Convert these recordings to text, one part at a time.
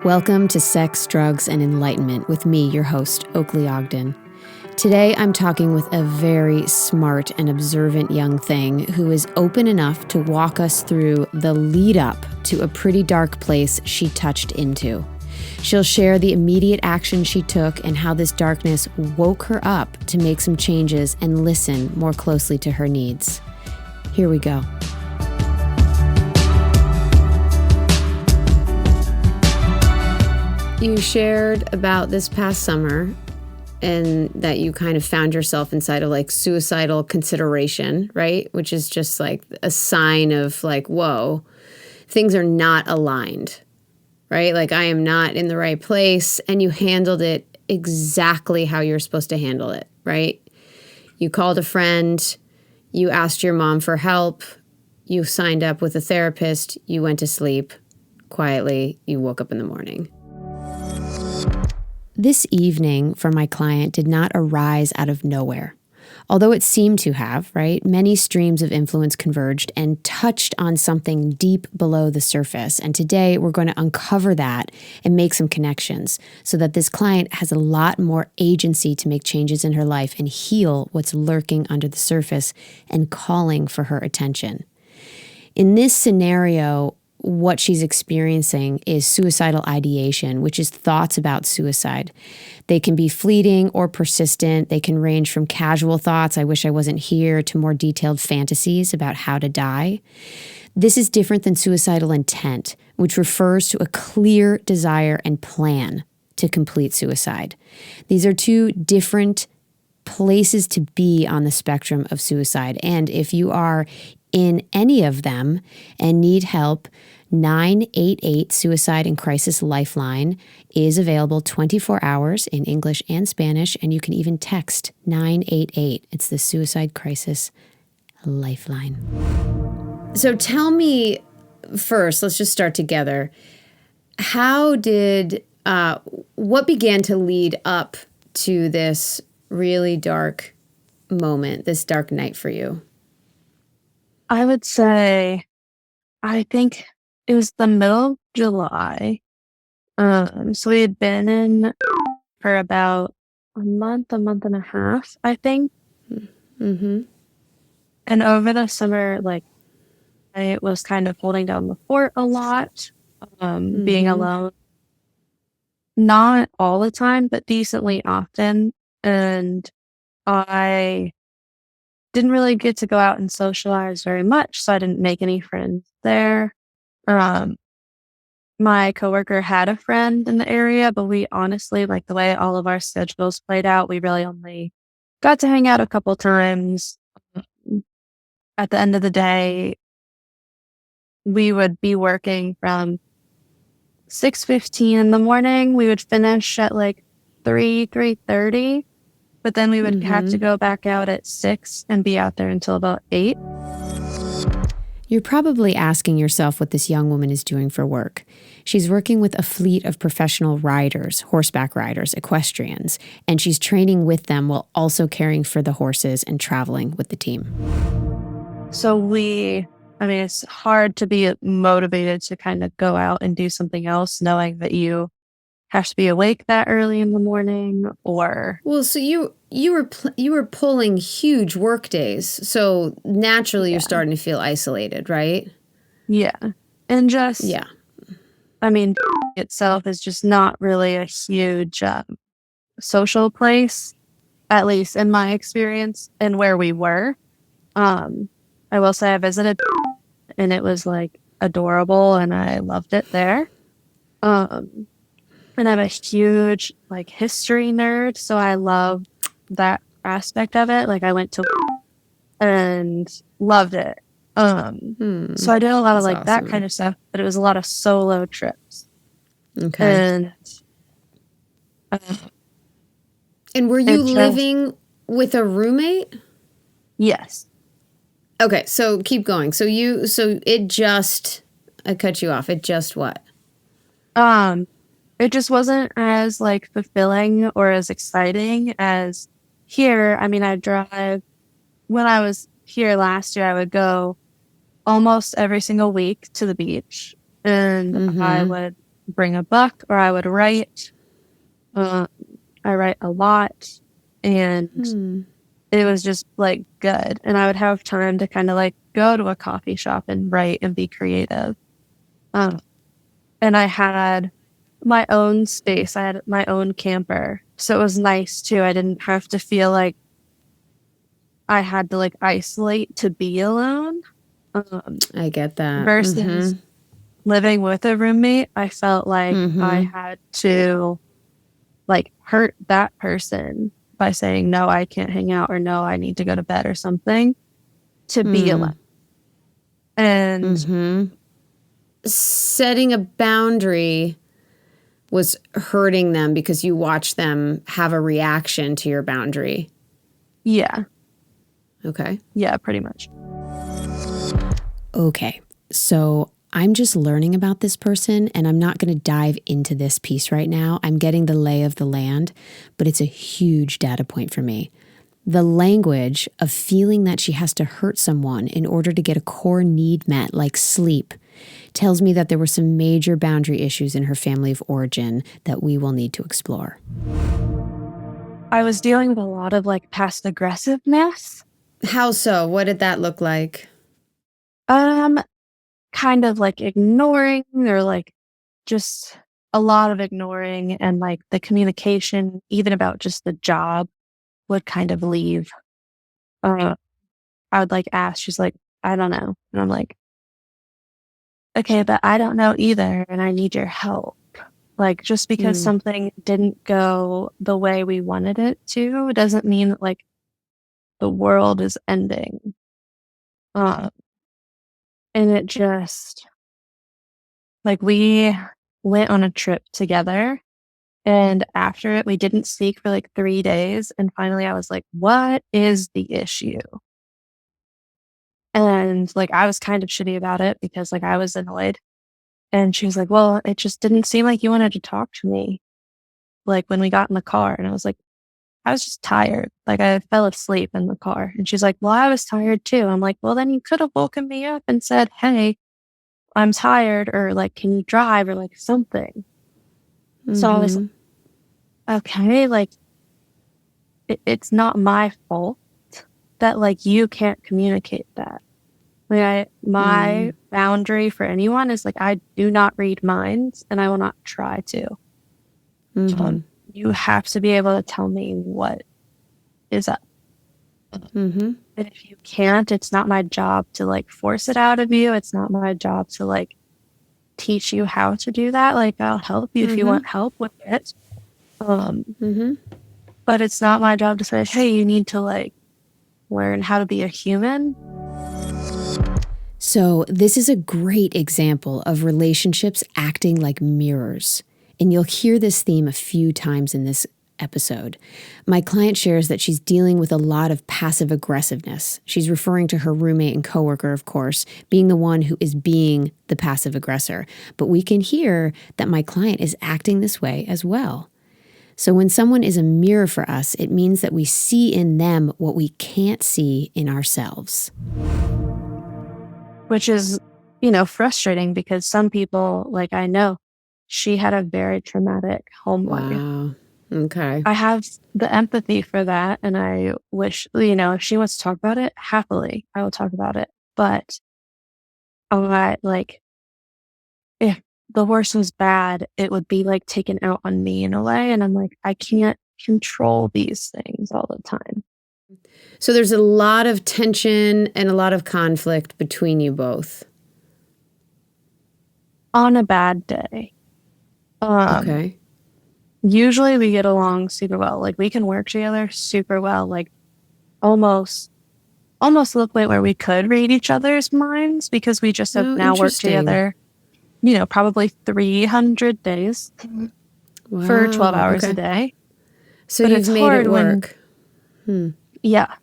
Welcome to Sex, Drugs, and Enlightenment with me, your host, Oakley Ogden. Today, I'm talking with a very smart and observant young thing who is open enough to walk us through the lead up to a pretty dark place she touched into. She'll share the immediate action she took and how this darkness woke her up to make some changes and listen more closely to her needs. Here we go. You shared about this past summer and that you kind of found yourself inside of like suicidal consideration, right? Which is just like a sign of like, whoa, things are not aligned, right? Like I am not in the right place, and you handled it exactly how you're supposed to handle it, right? You called a friend, you asked your mom for help, you signed up with a therapist, you went to sleep quietly, you woke up in the morning. This evening for my client did not arise out of nowhere. Although it seemed to have, right? Many streams of influence converged and touched on something deep below the surface. And today we're going to uncover that and make some connections so that this client has a lot more agency to make changes in her life and heal what's lurking under the surface and calling for her attention. In this scenario, what she's experiencing is suicidal ideation, which is thoughts about suicide. They can be fleeting or persistent. They can range from casual thoughts, I wish I wasn't here, to more detailed fantasies about how to die. This is different than suicidal intent, which refers to a clear desire and plan to complete suicide. These are two different places to be on the spectrum of suicide. And if you are in any of them and need help, 988 Suicide and Crisis Lifeline is available 24 hours in English and Spanish, and you can even text 988. It's the Suicide Crisis Lifeline. So tell me first, let's just start together. How did, what began to lead up to this really dark moment, this dark night for you? I would say, I think it was the middle of July. So we had been in for about a month and a half, I think. Mm-hmm. And over the summer, like, I was kind of holding down the fort a lot, being alone. Not all the time, but decently often. And I didn't really get to go out and socialize very much, so I didn't make any friends there. My coworker had a friend in the area, but we honestly, like the way all of our schedules played out, we really only got to hang out a couple times. At the end of the day, we would be working from 6:15 in the morning. We would finish at like 3:30, but then we would have to go back out at 6 and be out there until about 8. You're probably asking yourself what this young woman is doing for work. She's working with a fleet of professional riders, horseback riders, equestrians, and she's training with them while also caring for the horses and traveling with the team. So it's hard to be motivated to kind of go out and do something else, knowing that you have to be awake that early in the morning, or... Well, so you were pulling huge work days, so naturally you're starting to feel isolated, right? Yeah. And just... Yeah. Itself is just not really a huge social place, at least in my experience and where we were. I will say I visited and it was like adorable and I loved it there. And I'm a huge like history nerd, so I love that aspect of it. Like I went to and loved it. So I did a lot of like that kind of stuff, but it was a lot of solo trips. Okay. And were you living with a roommate? Yes. Okay, so keep going. So I cut you off. It just what? It just wasn't as like fulfilling or as exciting as here. I mean, I drive. When I was here last year, I would go almost every single week to the beach, and I would bring a book or I would write. Uh, I write a lot, and it was just like good. And I would have time to kind of like go to a coffee shop and write and be creative. Um, and I had my own space. I had my own camper. So it was nice too. I didn't have to feel like I had to like isolate to be alone. I get that. Versus living with a roommate, I felt like I had to like hurt that person by saying, no, I can't hang out, or no, I need to go to bed or something to be alone. And setting a boundary was hurting them because you watched them have a reaction to your boundary. yeah. Okay. Yeah, pretty much. Okay. So I'm just learning about this person, and I'm not going to dive into this piece right now. I'm getting the lay of the land, but it's a huge data point for me. The language of feeling that she has to hurt someone in order to get a core need met, like sleep, tells me that there were some major boundary issues in her family of origin that we will need to explore. I was dealing with a lot of like past aggressiveness. How so? What did that look like? Kind of like ignoring, or like just a lot of ignoring, and like the communication, even about just the job, would kind of leave. I would like ask, she's like, I don't know. And I'm like, okay, but I don't know either, and I need your help. Like, just because something didn't go the way we wanted it to doesn't mean that like the world is ending. And it just, like, we went on a trip together, and after it, we didn't speak for like 3 days. And finally I was like, what is the issue? And like, I was kind of shitty about it because like I was annoyed. And she was like, well, it just didn't seem like you wanted to talk to me, like when we got in the car. And I was like, I was just tired. Like I fell asleep in the car. And she's like, well, I was tired too. I'm like, well, then you could have woken me up and said, hey, I'm tired, or like, can you drive, or like something. So I was like, okay, like it's not my fault that like you can't communicate that. Like my boundary for anyone is like, I do not read minds, and I will not try to. You have to be able to tell me what is up. And if you can't, it's not my job to like force it out of you. It's not my job to like teach you how to do that. Like I'll help you if you want help with it. But it's not my job to say, hey, you need to like learn how to be a human. So this is a great example of relationships acting like mirrors. And you'll hear this theme a few times in this episode. My client shares that she's dealing with a lot of passive aggressiveness. She's referring to her roommate and coworker, of course, being the one who is being the passive aggressor. But we can hear that my client is acting this way as well. So when someone is a mirror for us, it means that we see in them what we can't see in ourselves. Which is, you know, frustrating because some people, like I know, she had a very traumatic home life. Wow. Okay. I have the empathy for that, and I wish, you know, if she wants to talk about it, happily, I will talk about it. But like, if the horse was bad, it would be like taken out on me in a way. And I'm like, I can't control these things all the time. So there's a lot of tension and a lot of conflict between you both. On a bad day. Okay. Usually we get along super well. Like we can work together super well. Like almost to the point where we could read each other's minds because we just have now worked together, you know, probably 300 days for 12 hours a day. So but you've made it work. Yeah.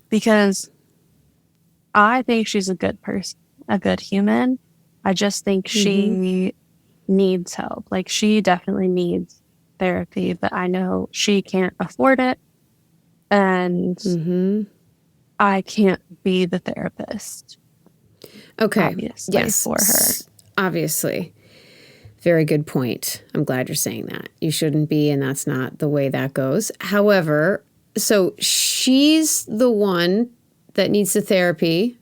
Because I think she's a good person, a good human. I just think she needs help. Like she definitely needs therapy, but I know she can't afford it. And I can't be the therapist. Okay. Obviously, for her. Obviously. Very good point. I'm glad you're saying that. You shouldn't be, and that's not the way that goes. However, so she's the one that needs the therapy.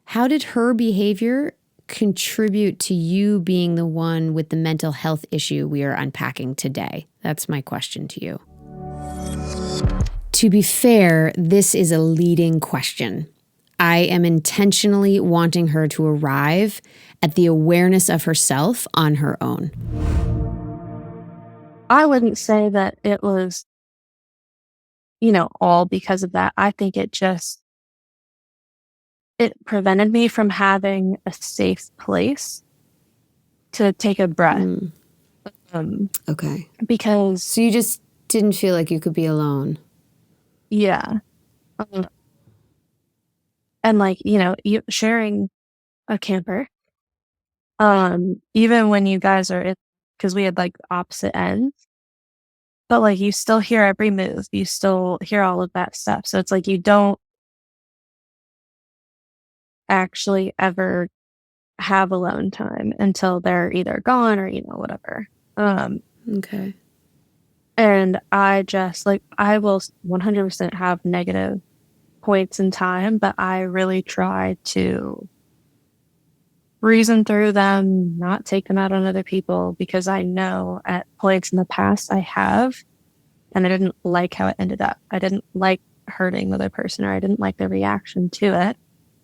How did her behavior contribute to you being the one with the mental health issue we are unpacking today? That's my question to you. To be fair, this is a leading question. I am intentionally wanting her to arrive at the awareness of herself on her own. I wouldn't say that it was, all because of that. I think it prevented me from having a safe place to take a breath. Okay. Because So you just didn't feel like you could be alone. yeah. And you sharing a camper, even when you guys are in, because we had like opposite ends, but like you still hear every move, you still hear all of that stuff. So it's like you don't actually ever have alone time until they're either gone or, whatever. Okay. And I just I will 100% have negative points in time, but I really try to reason through them, not take them out on other people, because I know at points in the past I have, and I didn't like how it ended up. I didn't like hurting the other person, or I didn't like their reaction to it,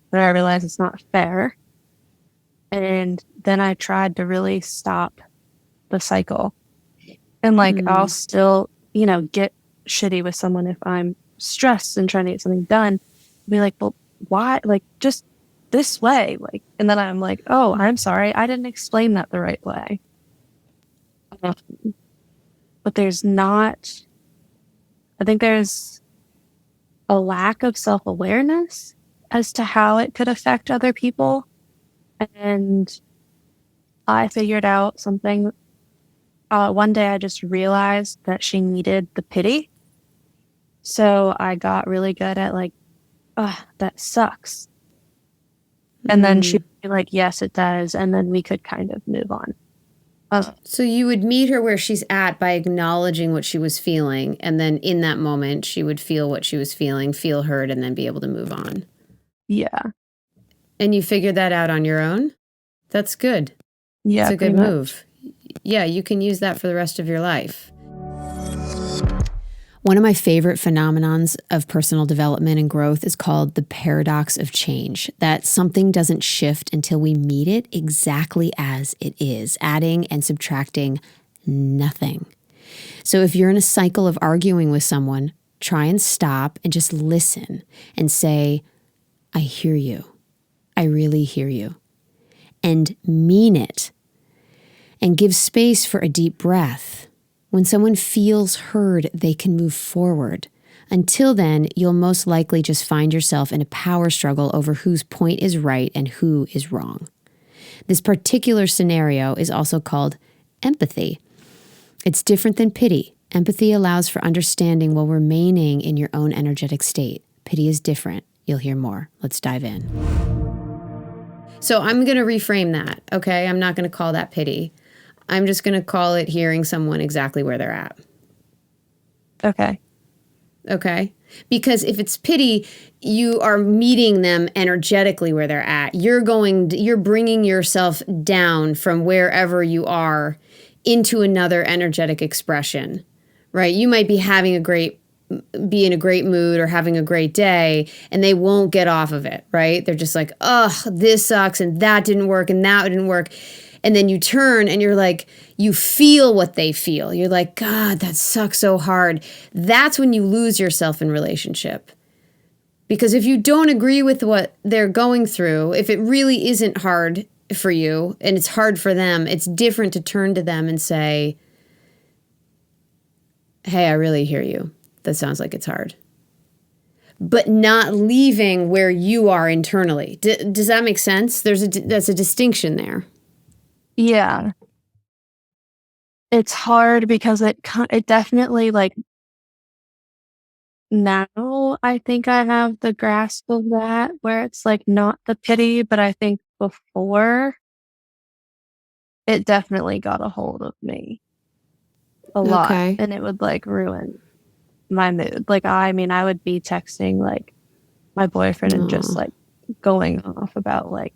but I realized it's not fair. And then I tried to really stop the cycle. And I'll still, get shitty with someone if I'm stressed and trying to get something done. Be like, well, why? Just this way. And then I'm like, oh, I'm sorry. I didn't explain that the right way. But I think there's a lack of self-awareness as to how it could affect other people. And I figured out something. One day I just realized that she needed the pity. So I got really good at that sucks. And then she'd be like, yes, it does. And then we could kind of move on. So you would meet her where she's at by acknowledging what she was feeling. And then in that moment, she would feel what she was feeling, feel heard, and then be able to move on. Yeah. And you figured that out on your own? That's good. Yeah. It's a good move. Yeah, you can use that for the rest of your life. One of my favorite phenomenons of personal development and growth is called the paradox of change, that something doesn't shift until we meet it exactly as it is, adding and subtracting nothing. So if you're in a cycle of arguing with someone, try and stop and just listen and say, I hear you. I really hear you. And mean it. And give space for a deep breath. When someone feels heard, they can move forward. Until then, you'll most likely just find yourself in a power struggle over whose point is right and who is wrong. This particular scenario is also called empathy. It's different than pity. Empathy allows for understanding while remaining in your own energetic state. Pity is different. You'll hear more. Let's dive in. So I'm going to reframe that, okay? I'm not going to call that pity. I'm just going to call it hearing someone exactly where they're at. Okay. Okay? Because if it's pity, you are meeting them energetically where they're at. You're bringing yourself down from wherever you are into another energetic expression, right? You might be be in a great mood or having a great day, and they won't get off of it, right? They're just like, oh, this sucks, and that didn't work, and that didn't work. And then you turn and you're like, you feel what they feel. You're like, God, that sucks so hard. That's when you lose yourself in relationship. Because if you don't agree with what they're going through, if it really isn't hard for you and it's hard for them, it's different to turn to them and say, hey, I really hear you. That sounds like it's hard. But not leaving where you are internally. Does that make sense? That's a distinction there. Yeah. It's hard because it definitely now I think I have the grasp of that, where it's not the pity, but I think before it definitely got a hold of me a lot, Okay. and it would like ruin my mood. Like, I mean, I would be texting like my boyfriend and just Oh, like going off about like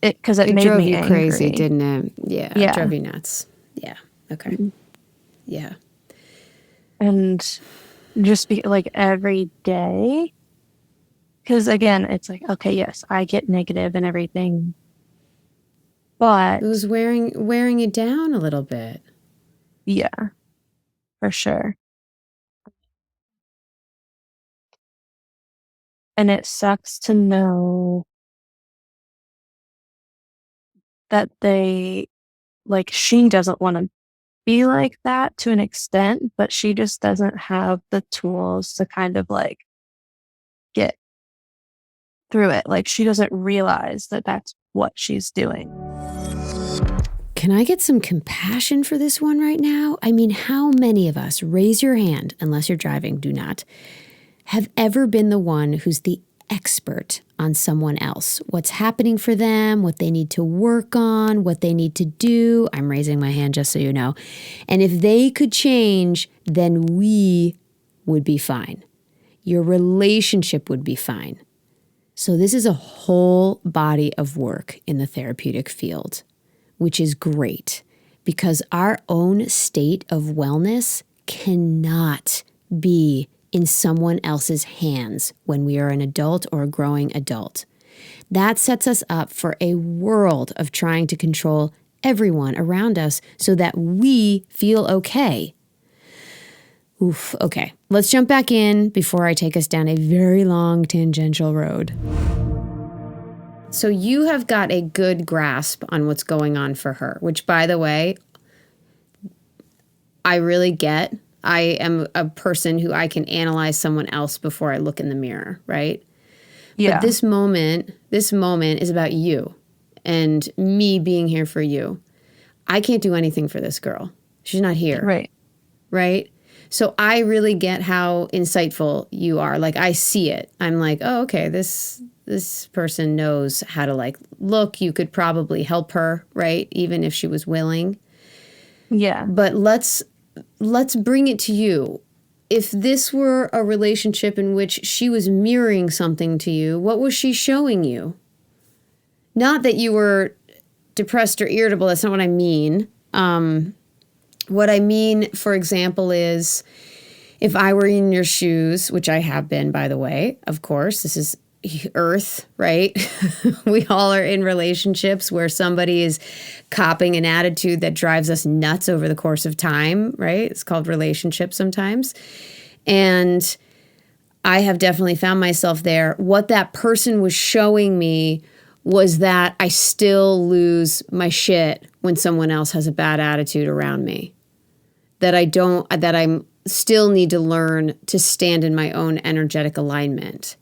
it because it it made drove me you crazy, angry. didn't it? Yeah, it Yeah. drove you nuts. Yeah. Okay. Yeah. And just be like every day. Because again, it's like, okay, yes, I get negative and everything, It was but wearing you down a little bit. yeah, for sure. And it sucks to know that like, she doesn't want to be like that to an extent, but she just doesn't have the tools to kind of like get through it. Like, she doesn't realize that that's what she's doing. Can I get some compassion for this one right now? I mean, how many of us, raise your hand, unless you're driving, do not, have ever been the one who's the expert on someone else? What's happening for them, what they need to work on, what they need to do? I'm raising my hand just so you know. And if they could change, then we would be fine. Your relationship would be fine. So this is a whole body of work in the therapeutic field, which is great because our own state of wellness cannot be in someone else's hands when we are an adult or a growing adult. That sets us up for a world of trying to control everyone around us so that we feel okay. Oof, okay. Let's jump back in before I take us down a very long tangential road. So you have got a good grasp on what's going on for her, which, by the way, I really get. I am a person who I can analyze someone else before I look in the mirror, right? But Yeah. this moment is about you and me being here for you. I can't do anything for this girl. She's not here. Right. Right? So I really get how insightful you are. Like, I see it. I'm like, oh, okay, this person knows how to like look. You could probably help her, right? Even if she was willing. Yeah. But let's bring it to you. If this were a relationship in which she was mirroring something to you, what was she showing you? Not that you were depressed or irritable. That's not what I mean. What I mean, for example, is if I were in your shoes, which I have been, by the way, of course, this is Earth, right? We all are in relationships where somebody is copying an attitude that drives us nuts over the course of time, right? It's called relationship sometimes. And I have definitely found myself there. What that person was showing me was that I still lose my shit when someone else has a bad attitude around me. That I'm still need to learn to stand in my own energetic alignment,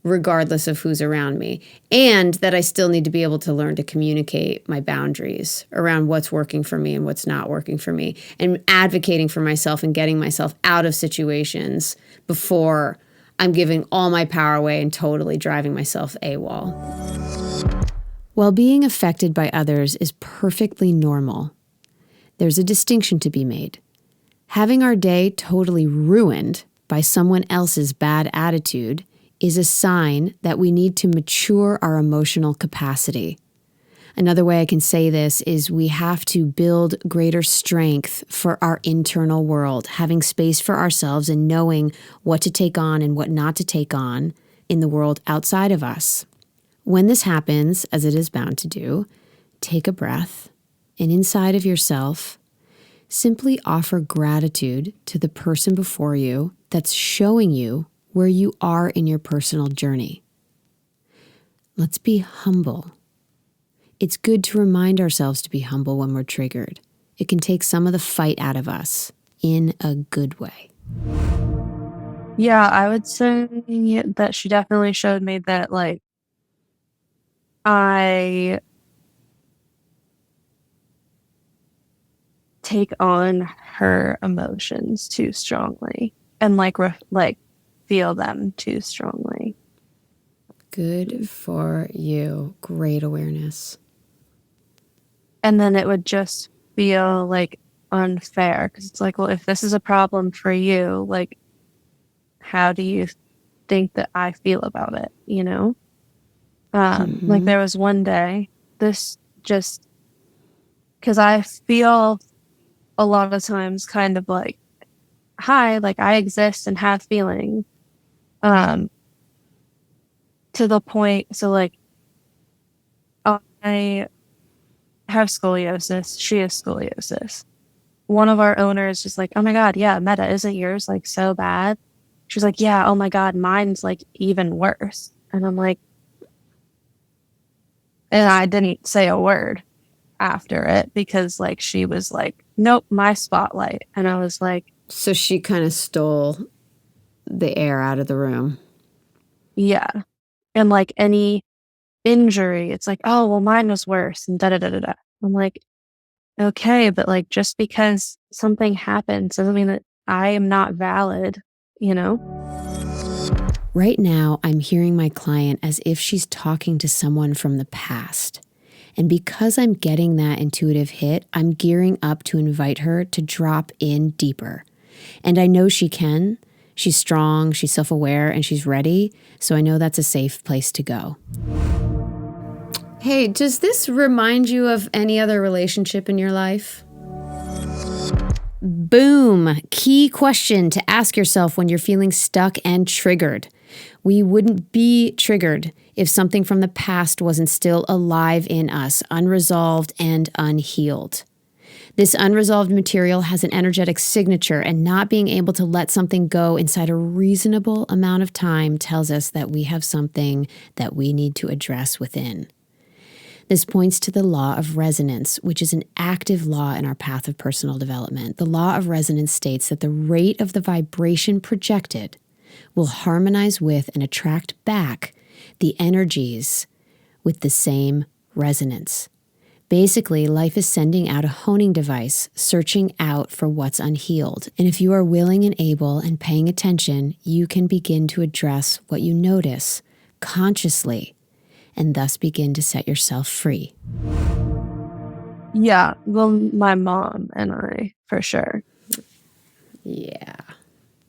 regardless of who's around me. And that I still need to be able to learn to communicate my boundaries around what's working for me and what's not working for me, and advocating for myself and getting myself out of situations before I'm giving all my power away and totally driving myself AWOL. While being affected by others is perfectly normal, there's a distinction to be made. Having our day totally ruined by someone else's bad attitude is a sign that we need to mature our emotional capacity. Another way I can say this is we have to build greater strength for our internal world, having space for ourselves and knowing what to take on and what not to take on in the world outside of us. When this happens, as it is bound to do, take a breath, and inside of yourself, simply offer gratitude to the person before you that's showing you where you are in your personal journey. Let's be humble. It's good to remind ourselves to be humble when we're triggered. It can take some of the fight out of us in a good way. Yeah, I would say that she definitely showed me that, like, I take on her emotions too strongly and like feel them too strongly. Good for you. Great awareness. And then it would just feel like unfair because it's like, well, if this is a problem for you, like, how do you think that I feel about it? You know? Like there was one day, this just because I feel a lot of times kind of like, hi, like I exist and have feeling. Um, to the point, so like I have scoliosis, she has scoliosis. One of our owners is like, oh my God, yeah, Meta, isn't yours like so bad? She's like, yeah, oh my God, mine's like even worse. And I'm like, and I didn't say a word after it because like she was like, nope, my spotlight. And I was like, So she kind of stole the air out of the room. yeah. And like any injury, it's like, oh, well, mine was worse and da da da da da. I'm like, okay, but like just because something happens doesn't mean that I am not valid, you know? Right now, I'm hearing my client as if she's talking to someone from the past. And because I'm getting that intuitive hit, I'm gearing up to invite her to drop in deeper. And I know she can. She's strong, she's self-aware, and she's ready. So I know that's a safe place to go. Hey, does this remind you of any other relationship in your life? Boom! Key question to ask yourself when you're feeling stuck and triggered. We wouldn't be triggered if something from the past wasn't still alive in us, unresolved and unhealed. This unresolved material has an energetic signature, and not being able to let something go inside a reasonable amount of time tells us that we have something that we need to address within. This points to the law of resonance, which is an active law in our path of personal development. The law of resonance states that the rate of the vibration projected will harmonize with and attract back the energies with the same resonance. Basically, life is sending out a honing device, searching out for what's unhealed. And if you are willing and able and paying attention, you can begin to address what you notice consciously and thus begin to set yourself free. Yeah, well, my mom and I, for sure. Yeah,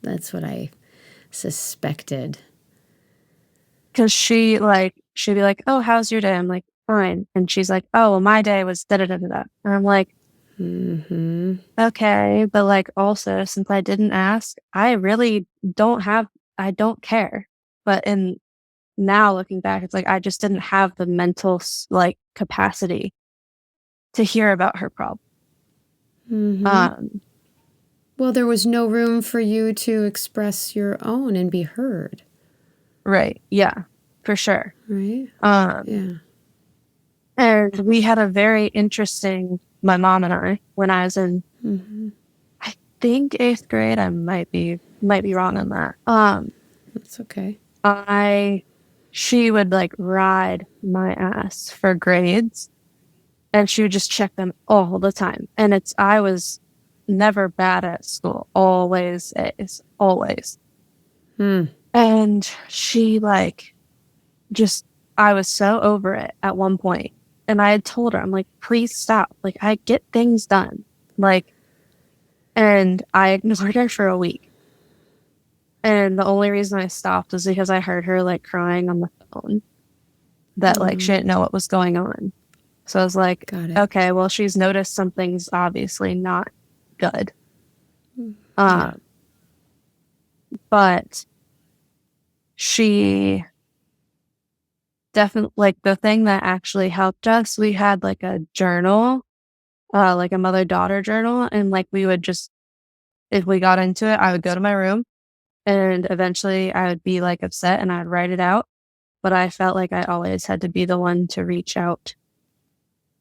that's what I suspected. Because she'd be like, oh, how's your day? I'm like, fine. And she's like, oh, well, my day was da da da da da. And I'm like, okay. But like, also, since I didn't ask, I really I don't care. But now looking back, it's like, I just didn't have the mental like capacity to hear about her problem. Well, there was no room for you to express your own and be heard. Right. Yeah, for sure. Right? Yeah. And we had a very interesting, my mom and I, when I was in, I think 8th grade. I might be wrong on that. That's okay. She would like ride my ass for grades, and she would just check them all the time. And I was never bad at school, always A's, always. And she like I was so over it at one point. And I had told her, I'm like, please stop. Like, I get things done. Like, and I ignored her for a week. And the only reason I stopped was because I heard her like crying on the phone that like she didn't know what was going on. So I was like, Got it. okay, well, she's noticed something's obviously not good. But she definitely, like, the thing that actually helped us, we had like a journal, like a mother-daughter journal. And like, we would just, if we got into it, I would go to my room and eventually I would be like upset and I'd write it out. But I felt like I always had to be the one to reach out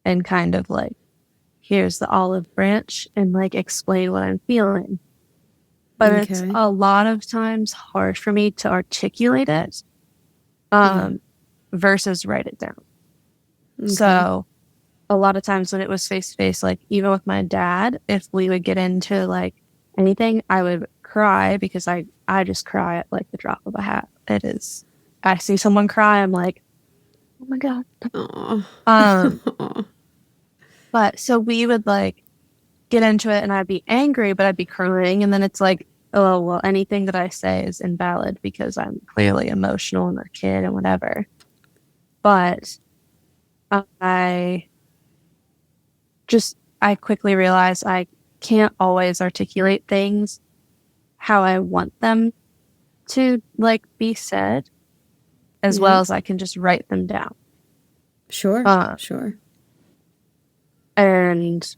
and kind of like, here's the olive branch and like explain what I'm feeling. But it's a lot of times hard for me to articulate it versus write it down. So a lot of times when it was face to face, like even with my dad, if we would get into like anything, I would cry because I just cry at like the drop of a hat. It is, I see someone cry, I'm like, oh my God. But so we would like get into it and I'd be angry, but I'd be crying. And then it's like, oh, well, anything that I say is invalid because I'm clearly emotional and a kid and whatever. But I I quickly realized I can't always articulate things how I want them to like be said, as well Yeah. as I can just write them down. Sure. Uh, Sure. and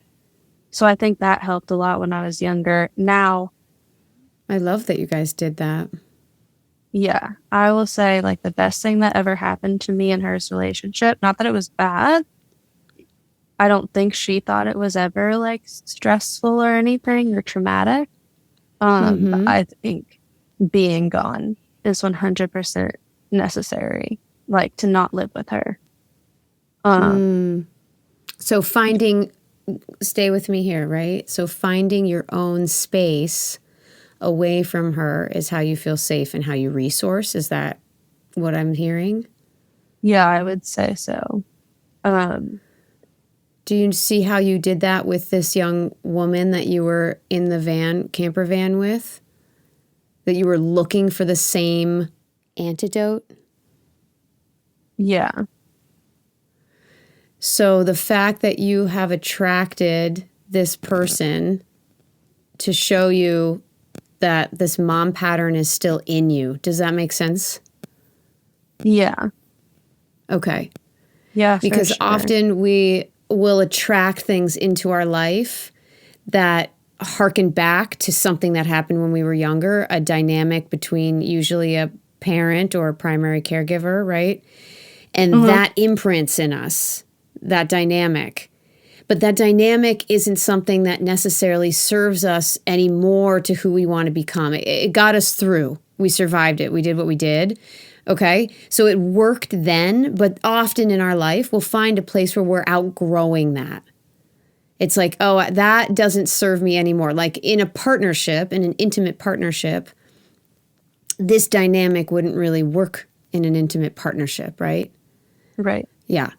so I think that helped a lot when I was younger. Now, I love that you guys did that. yeah, I will say like the best thing that ever happened to me and her's relationship, not that it was bad. I don't think she thought it was ever like stressful or anything or traumatic. But Mm-hmm. I think being gone is 100% necessary, like to not live with her. So stay with me here, right? So finding your own space away from her is how you feel safe and how you resource. Is that what I'm hearing? Yeah, I would say so. Um, Do you see how you did that with this young woman that you were in the camper van with? That you were looking for the same antidote? yeah, So the fact that you have attracted this person to show you that this mom pattern is still in you, does that make sense? yeah, Okay. yeah, for Because sure. often we will attract things into our life that harken back to something that happened when we were younger, a dynamic between usually a parent or a primary caregiver, right? And Hmm. that imprints in us, that dynamic. But that dynamic isn't something that necessarily serves us anymore to who we want to become. It got us through. We survived it. We did what we did. Okay. So it worked then, but often in our life, we'll find a place where we're outgrowing that. It's like, oh, that doesn't serve me anymore. Like in a partnership, in an intimate partnership, this dynamic wouldn't really work in an intimate partnership, right? Right. Yeah.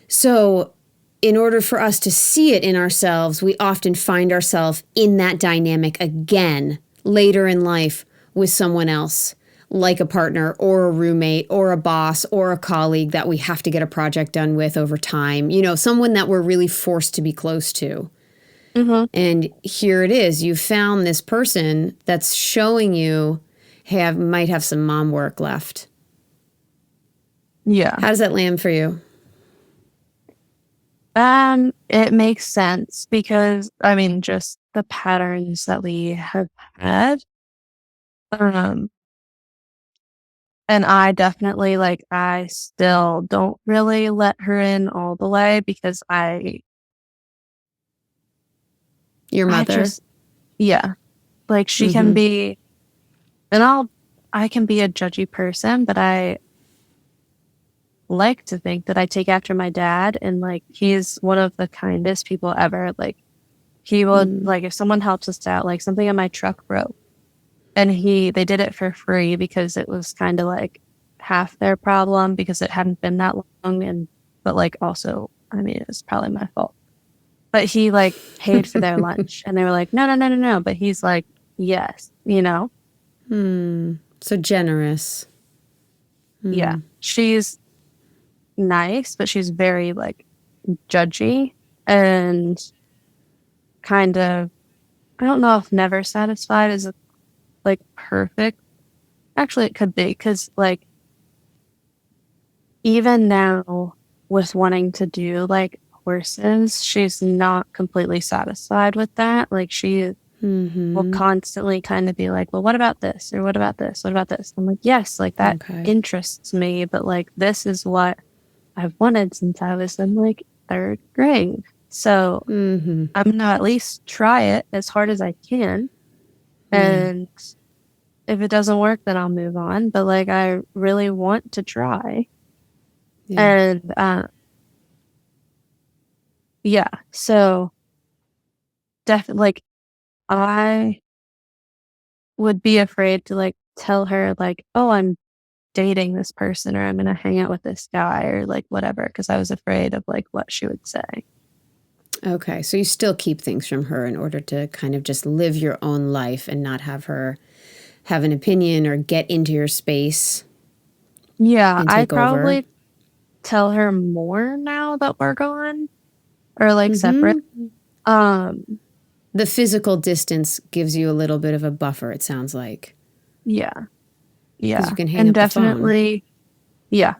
So, in order for us to see it in ourselves, we often find ourselves in that dynamic again later in life with someone else, like a partner or a roommate or a boss or a colleague that we have to get a project done with over time. You know, someone that we're really forced to be close to. Hmm. And here it is. You found this person that's showing you, hey, I might have some mom work left. Yeah. How does that land for you? It makes sense because I mean, just the patterns that we have had. Um, and I definitely like I still don't really let her in all the way because Your I mother? just yeah, like she can Mm-hmm. be and I can be a judgy person, but I like to think that I take after my dad and like he's one of the kindest people ever. Like he would like if someone helps us out, like something in my truck broke and they did it for free because it was kind of like half their problem because it hadn't been that long and but like also I mean it's probably my fault. But he like paid for their lunch and they were like, no, no, no, no, no. But he's like, yes, you know? So generous. Yeah. She's nice, but she's very like judgy and kind of I don't know if never satisfied is like perfect. Actually, it could be because like even now with wanting to do like horses, she's not completely satisfied with that. Like she will constantly kind of be like, well, what about this? Or what about this? What about this? I'm like, yes, like that Okay. interests me, but like this is what I've wanted since I was in like third grade. So I'm gonna at least try it as hard as I can. Yeah. And if it doesn't work, then I'll move on. But like I really want to try. Yeah. And yeah, so definitely like I would be afraid to like tell her like, oh, I'm dating this person or I'm gonna hang out with this guy or like whatever, because I was afraid of like what she would say. Okay, so you still keep things from her in order to kind of just live your own life and not have her have an opinion or get into your space Yeah, and I take over. probably tell her more now that we're gone or like separate. Mm-hmm. Um, The physical distance gives you a little bit of a buffer, it sounds like, yeah, because you yeah. can hang And up the phone. definitely, yeah.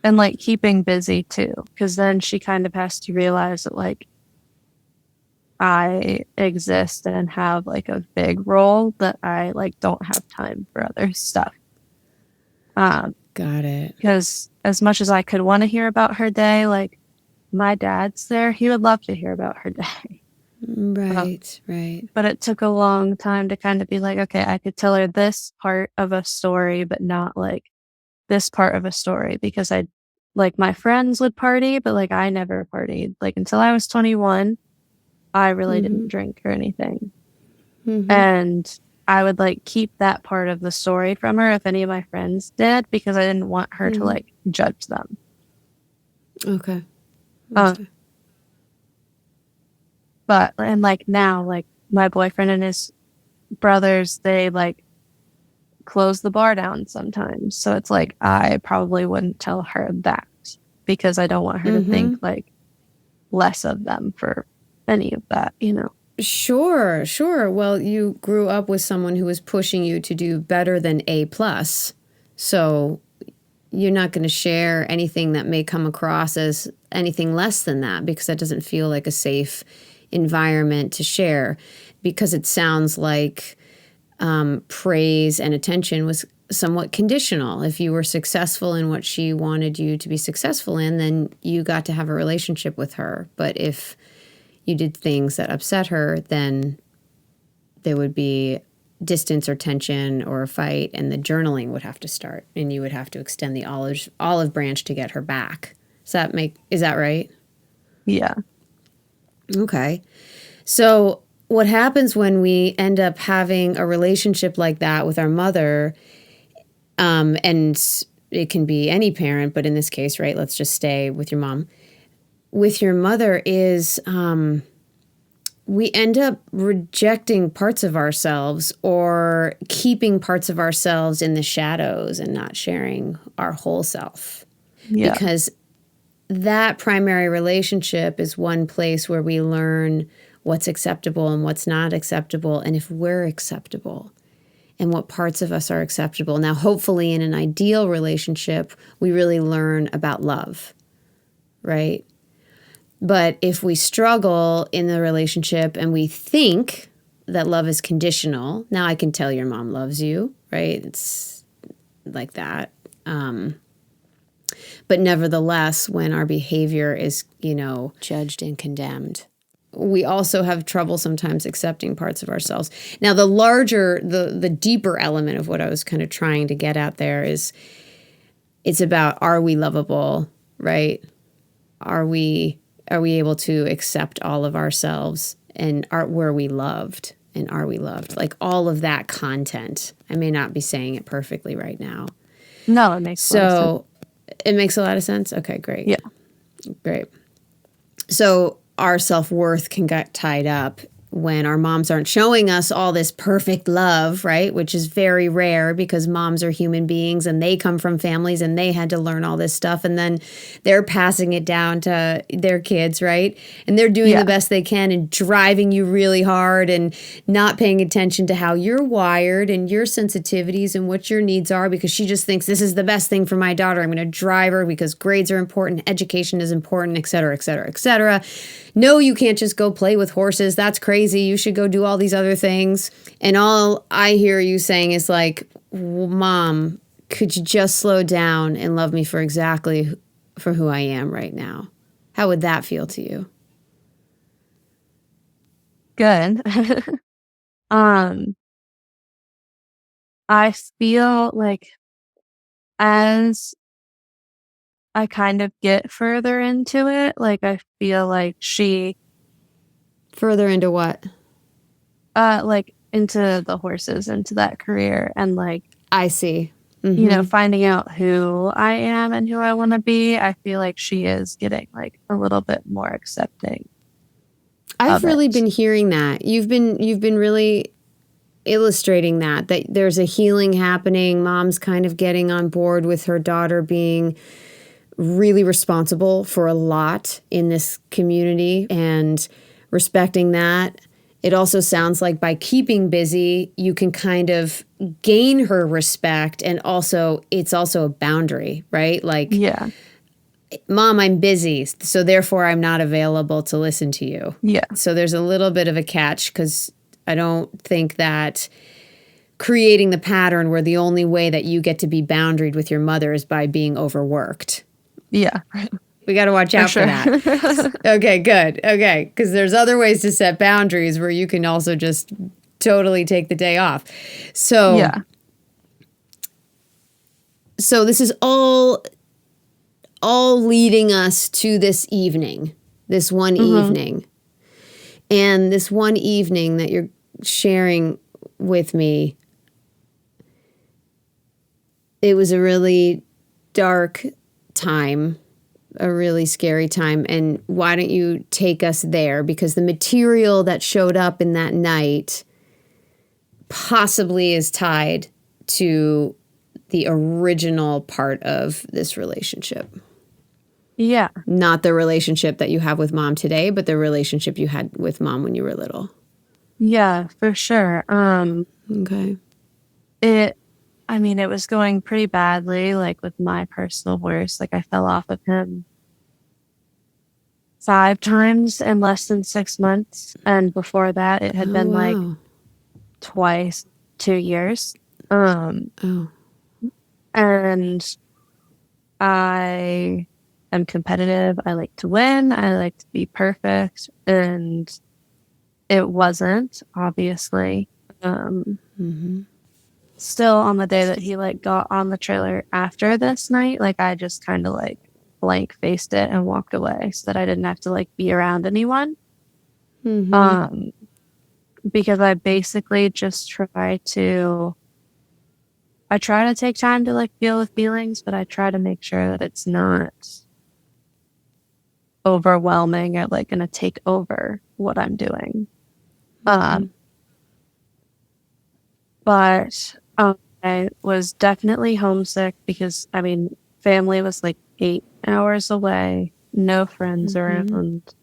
And like keeping busy too, because then she kind of has to realize that like I exist and have like a big role that I like don't have time for other stuff. Um, Got it. because as much as I could want to hear about her day, like my dad's there, he would love to hear about her day. Um, Right, right. but it took a long time to kind of be like, okay, I could tell her this part of a story, but not like this part of a story because I like my friends would party, but like I never partied. Like until I was 21, I really Mm-hmm. didn't drink or anything. Mm-hmm. And I would like keep that part of the story from her if any of my friends did because I didn't want her to Mm-hmm. like judge them. Okay. Um, Okay. but and like now, like my boyfriend and his brothers, they like close the bar down sometimes. So it's like I probably wouldn't tell her that because I don't want her to think Mm-hmm. like less of them for any of that, you know? Sure, sure. Well, you grew up with someone who was pushing you to do better than A plus. So you're not going to share anything that may come across as anything less than that because that doesn't feel like a safe environment to share because it sounds like praise and attention was somewhat conditional. If you were successful in what she wanted you to be successful in, then you got to have a relationship with her. But if you did things that upset her, then there would be distance or tension or a fight, and the journaling would have to start, and you would have to extend the olive branch to get her back. Is that right? Yeah. Okay. So what happens when we end up having a relationship like that with our mother, and it can be any parent, but in this case, right, let's just stay with your mom. With your mother is we end up rejecting parts of ourselves or keeping parts of ourselves in the shadows and not sharing our whole self. Yeah. Because that primary relationship is one place where we learn what's acceptable and what's not acceptable, and if we're acceptable and what parts of us are acceptable. Now, hopefully, in an ideal relationship, we really learn about love, right? But if we struggle in the relationship and we think that love is conditional, now I can tell your mom loves you, right? It's like that. But nevertheless, when our behavior is, judged and condemned, we also have trouble sometimes accepting parts of ourselves. Now, the deeper element of what I was kind of trying to get at there is it's about, are we lovable, right? Are we able to accept all of ourselves, and were we loved, and are we loved? Like all of that content. I may not be saying it perfectly right now. No, it makes a lot of sense. So it makes a lot of sense. Okay, great. Yeah. Great. So our self-worth can get tied up when our moms aren't showing us all this perfect love, right? Which is very rare because moms are human beings and they come from families and they had to learn all this stuff, and then they're passing it down to their kids, right? And they're doing Yeah. the best they can and driving you really hard and not paying attention to how you're wired and your sensitivities and what your needs are, because she just thinks this is the best thing for my daughter. I'm going to drive her because grades are important, education is important, et cetera, et cetera, et cetera. No, you can't just go play with horses. That's crazy. You should go do all these other things. And all I hear you saying is like, Mom, could you just slow down and love me for who I am right now? How would that feel to you? Good. um, I feel like as I kind of get further into it, like I feel like she Further into what? like into the horses, into that career and like, I see. finding out who I am and who I want to be, I feel like she is getting like a little bit more accepting. I've of really it. been hearing that. You've been really illustrating that there's a healing happening. Mom's kind of getting on board with her daughter being really responsible for a lot in this community and respecting that. It also sounds like by keeping busy, you can kind of gain her respect, and also it's also a boundary, right? Like, Yeah. Mom, I'm busy, so therefore I'm not available to listen to you. Yeah. So there's a little bit of a catch, because I don't think that creating the pattern where the only way that you get to be boundaried with your mother is by being overworked. Yeah. We got to watch out for that. Okay, good. Okay, because there's other ways to set boundaries where you can also just totally take the day off. So, Yeah. so this is all leading us to this evening, this one evening. And this one evening that you're sharing with me, it was a really dark time, a really scary time. And why don't you take us there? Because the material that showed up in that night possibly is tied to the original part of this relationship. Yeah. Not the relationship that you have with Mom today, but the relationship you had with Mom when you were little. Yeah, for sure. Okay. It was going pretty badly, like with my personal worst. Like I fell off of him 5 times in less than 6 months. And before that, it had been like Wow. twice, 2 years. And I am competitive. I like to win. I like to be perfect. And it wasn't, obviously. Still on the day that he like got on the trailer after this night, like I just kind of like blank faced it and walked away so that I didn't have to like be around anyone. Because I basically just try to take time to like feel the feelings, but I try to make sure that it's not overwhelming or like gonna take over what I'm doing. But I was definitely homesick because family was like 8 hours away, no friends around.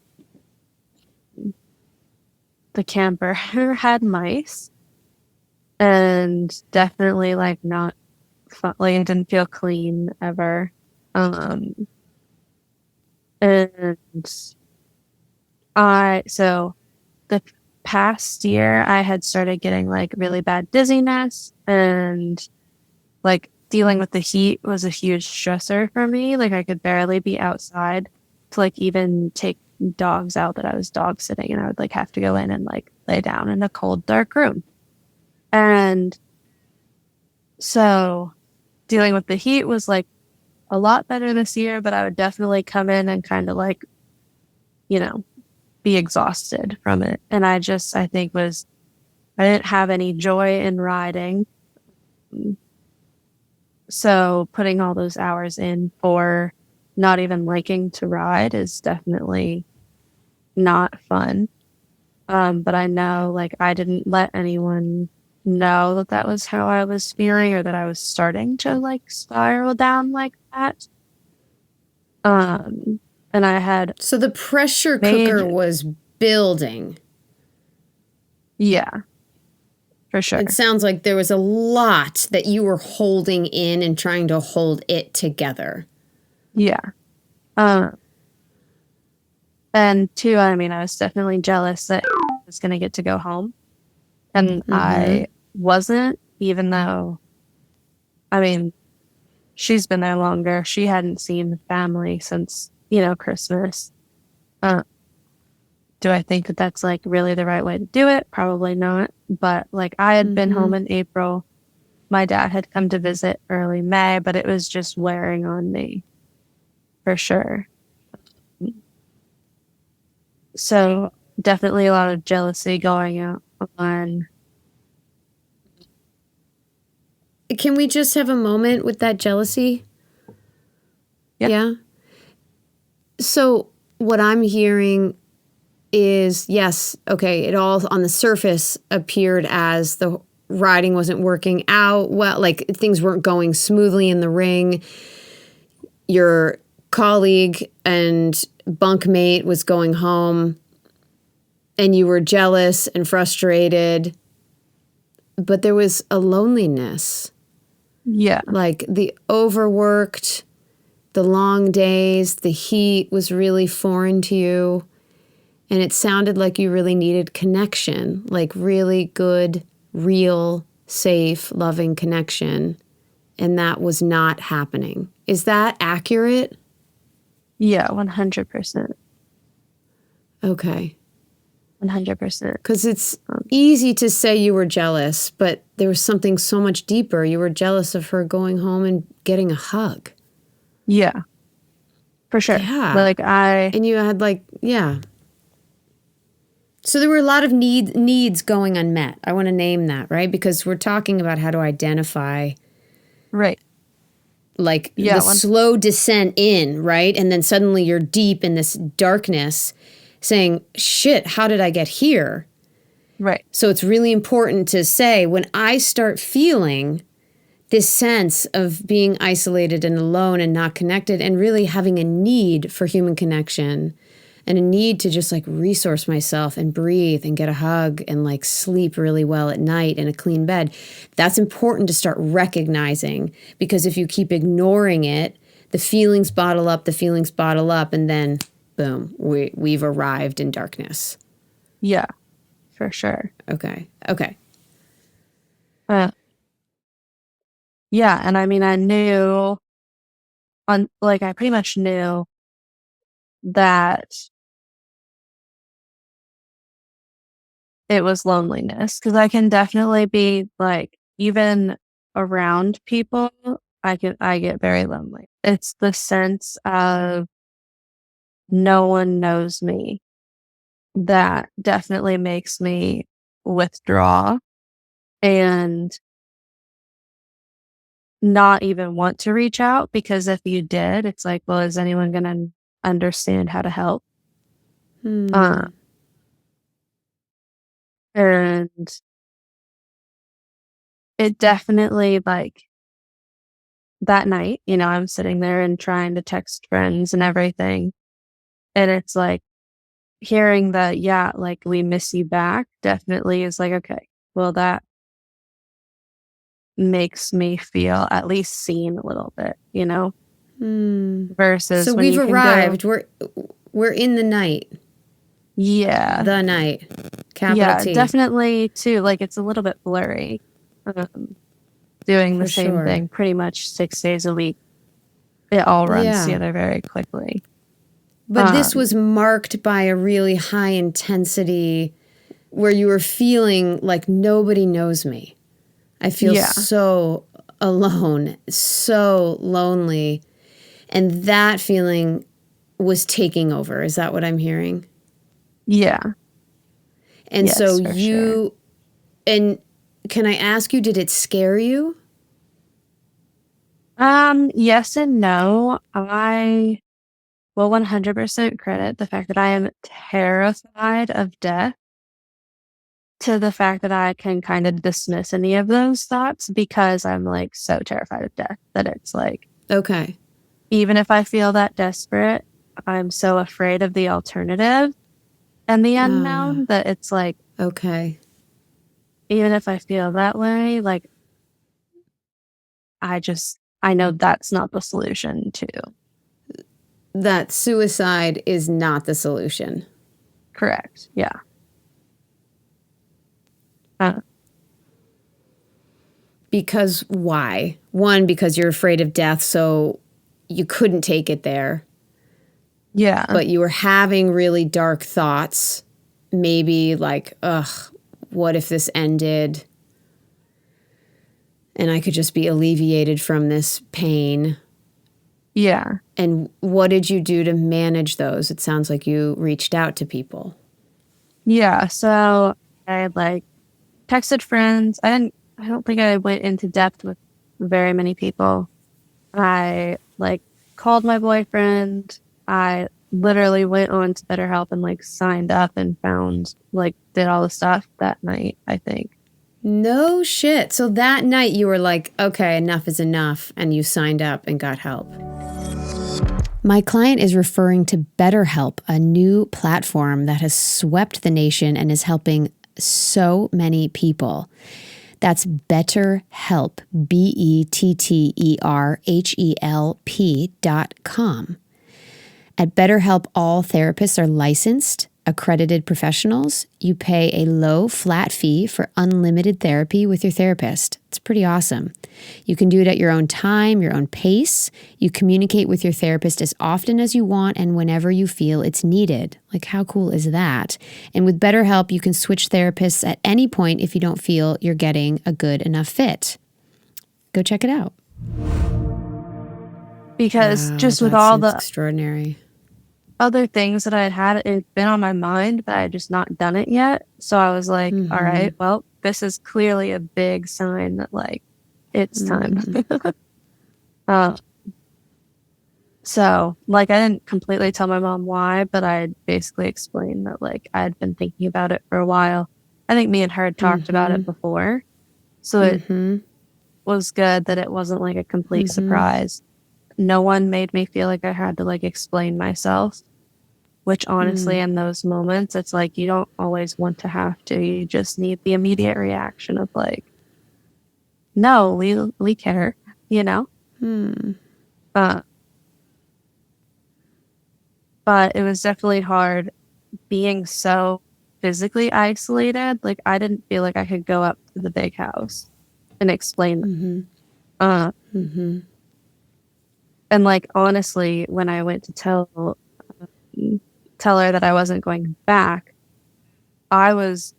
The camper had mice, and definitely like not fun, like it didn't feel clean ever. And so the past year I had started getting like really bad dizziness, and like dealing with the heat was a huge stressor for me. Like I could barely be outside to like even take dogs out that I was dog sitting, and I would like have to go in and like lay down in a cold, dark room. And so dealing with the heat was like a lot better this year, but I would definitely come in and kind of like, be exhausted from it. And I think I didn't have any joy in riding. So putting all those hours in for not even liking to ride is definitely not fun. But I know like I didn't let anyone know that that was how I was feeling, or that I was starting to like spiral down like that. And I had So the pressure made, cooker was building. yeah, for sure. It sounds like there was a lot that you were holding in and trying to hold it together. Yeah. And two, I was definitely jealous that I was going to get to go home. And I wasn't, even though, she's been there longer. She hadn't seen the family since, Christmas. Do I think that that's like really the right way to do it? Probably not. But like I had been home in April. My dad had come to visit early May, but it was just wearing on me for sure. So definitely a lot of jealousy going out on. Can we just have a moment with that jealousy? Yep. Yeah. So what I'm hearing is, yes, okay, it all on the surface appeared as the riding wasn't working out well, like things weren't going smoothly in the ring. Your colleague and bunkmate was going home and you were jealous and frustrated, but there was a loneliness. Yeah. Like the overworked, the long days, the heat was really foreign to you. And it sounded like you really needed connection, like really good, real, safe, loving connection. And that was not happening. Is that accurate? Yeah, 100%. Okay. 100%. Because it's easy to say you were jealous, but there was something so much deeper. You were jealous of her going home and getting a hug. Yeah, for sure. Yeah. And you had yeah. So there were a lot of needs going unmet. I want to name that, right? Because we're talking about how to identify, right, the slow descent in, right? And then suddenly you're deep in this darkness saying, shit, how did I get here? Right. So it's really important to say, when I start feeling this sense of being isolated and alone and not connected and really having a need for human connection and a need to just resource myself and breathe and get a hug and sleep really well at night in a clean bed, that's important to start recognizing, because if you keep ignoring it, the feelings bottle up, and then boom, we've arrived in darkness. Yeah, for sure. Okay. Yeah, and I mean, I knew I pretty much knew that it was loneliness, because I can definitely be even around people, I get very lonely. It's the sense of no one knows me that definitely makes me withdraw and not even want to reach out, because if you did, it's well, is anyone going to understand how to help? And it definitely that night, I'm sitting there and trying to text friends and everything. And it's hearing that, yeah, we miss you back definitely is okay, well, that makes me feel at least seen a little bit, versus So when we've you can arrived. go, We're in the night. yeah, The night. Capital yeah, T. definitely too. It's a little bit blurry. Doing the For same sure. thing pretty much 6 days a week. It all runs Yeah. together very quickly. But this was marked by a really high intensity where you were feeling like nobody knows me. I feel so alone, so lonely. And that feeling was taking over. Is that what I'm hearing? Yeah. And Yes, so for sure. and can I ask you, did it scare you? Yes and no. I will 100% credit the fact that I am terrified of death to the fact that I can kind of dismiss any of those thoughts, because I'm so terrified of death that it's Okay. even if I feel that desperate, I'm so afraid of the alternative and the unknown that it's okay. even if I feel that way, I know that's not the solution to. That suicide is not the solution. Correct. Yeah. Because why? One, because you're afraid of death, so you couldn't take it there. Yeah. But you were having really dark thoughts. Maybe ugh, what if this ended and I could just be alleviated from this pain? Yeah. And what did you do to manage those? It sounds like you reached out to people. Yeah. So I texted friends. I don't think I went into depth with very many people. I called my boyfriend. I literally went on to BetterHelp and like signed up and found like did all the stuff that night, I think. No shit. So that night you were like, okay, enough is enough, and you signed up and got help. My client is referring to BetterHelp, a new platform that has swept the nation and is helping so many people. That's BetterHelp, BetterHelp.com. At BetterHelp, all therapists are licensed, accredited professionals. You pay a low, flat fee for unlimited therapy with your therapist. It's pretty awesome. You can do it at your own time, your own pace. You communicate with your therapist as often as you want and whenever you feel it's needed. Like, how cool is that? And with BetterHelp, you can switch therapists at any point if you don't feel you're getting a good enough fit. Go check it out. Because Wow, just with all the extraordinary other things that I had, it'd been on my mind, but I had just not done it yet. So I was like, all right, well, this is clearly a big sign that like it's time. So like I didn't completely tell my mom why, but I basically explained that like I had been thinking about it for a while. I think me and her had talked about it before. So it was good that it wasn't like a complete surprise. No one made me feel like I had to like explain myself, which honestly in those moments, it's like you don't always want to have to. You just need the immediate reaction of like, no, we care, you know? But it was definitely hard being so physically isolated. Like I didn't feel like I could go up to the big house and explain. And like honestly, when I went to tell her that I wasn't going back, I was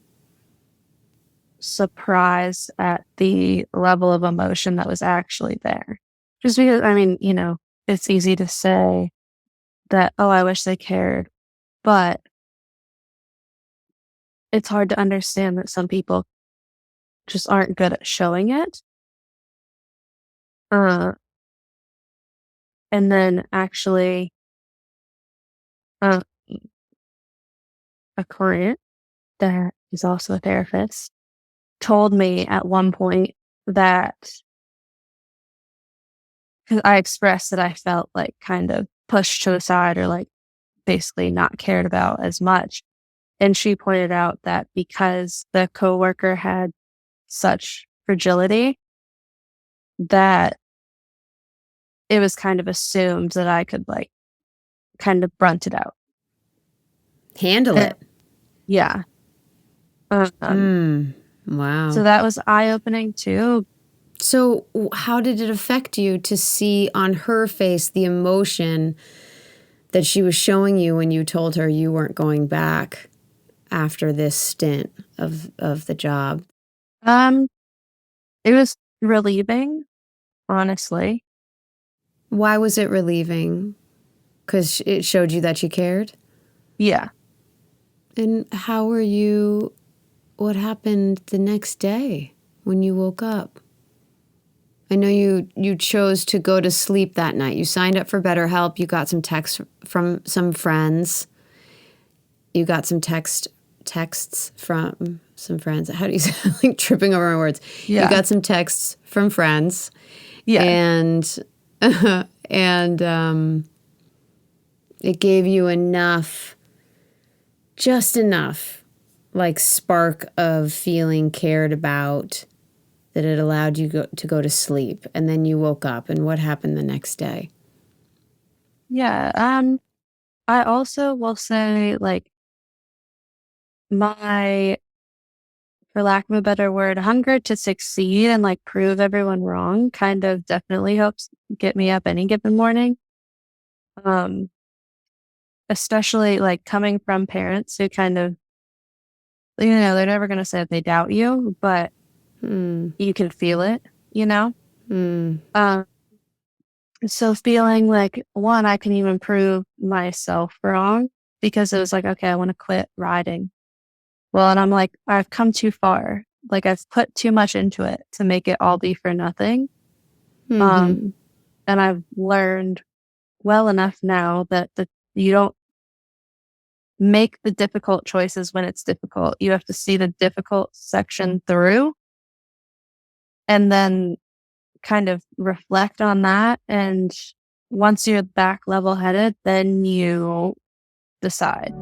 surprised at the level of emotion that was actually there. Just because, I mean, you know, it's easy to say that, oh, I wish they cared, but it's hard to understand that some people just aren't good at showing it. And then actually, a client that is also a therapist told me at one point that because I expressed that I felt like kind of pushed to the side or like basically not cared about as much. And she pointed out that because the coworker had such fragility, that it was kind of assumed that I could like kind of brunt it out. Handle it. Yeah. Wow. So that was eye-opening too. So how did it affect you to see on her face the emotion that she was showing you when you told her you weren't going back after this stint of the job? It was relieving, honestly. Why was it relieving? Because it showed you that you cared? Yeah. And how were you, what happened the next day when you woke up? I know you chose to go to sleep that night. You signed up for BetterHelp. You got some texts from some friends. You got some texts from some friends. How do you say, like tripping over my words? Yeah. You got some texts from friends. Yeah. And it gave you enough, just enough, like spark of feeling cared about that it allowed you to go to sleep. And then you woke up. And what happened the next day? Yeah. I also will say like my, for lack of a better word, hunger to succeed and like prove everyone wrong kind of definitely helps get me up any given morning. Especially like coming from parents who kind of, you know, they're never going to say that they doubt you, but you can feel it, you know? So feeling like, one, I can even prove myself wrong because it was like, okay, I want to quit riding. Well, and I'm like, I've come too far. Like I've put too much into it to make it all be for nothing. And I've learned well enough now that you don't make the difficult choices when it's difficult. You have to see the difficult section through and then kind of reflect on that. And once you're back level headed, then you decide.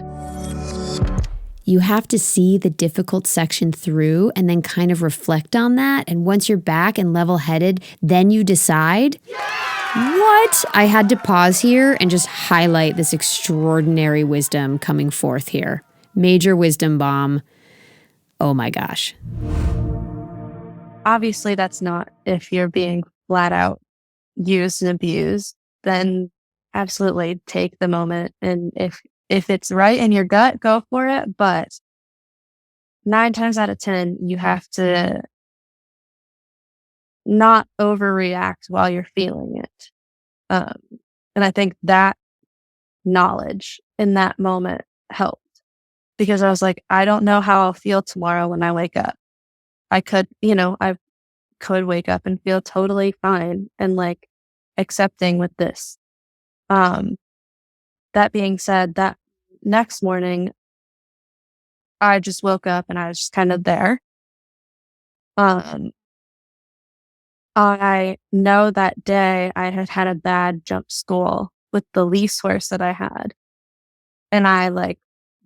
You have to see the difficult section through and then kind of reflect on that. And once you're back and level headed, then you decide. What? I had to pause here and just highlight this extraordinary wisdom coming forth here. Major wisdom bomb. Oh my gosh. Obviously, that's not if you're being flat out used and abused, then absolutely take the moment. And if it's right in your gut, go for it. But 9 times out of 10, you have to not overreact while you're feeling it. And I think that knowledge in that moment helped because I was like, I don't know how I'll feel tomorrow when I wake up. I could wake up and feel totally fine and like accepting with this. That being said, that next morning, I just woke up and I was just kind of there. I know that day I had a bad jump school with the lease horse that I had. And I like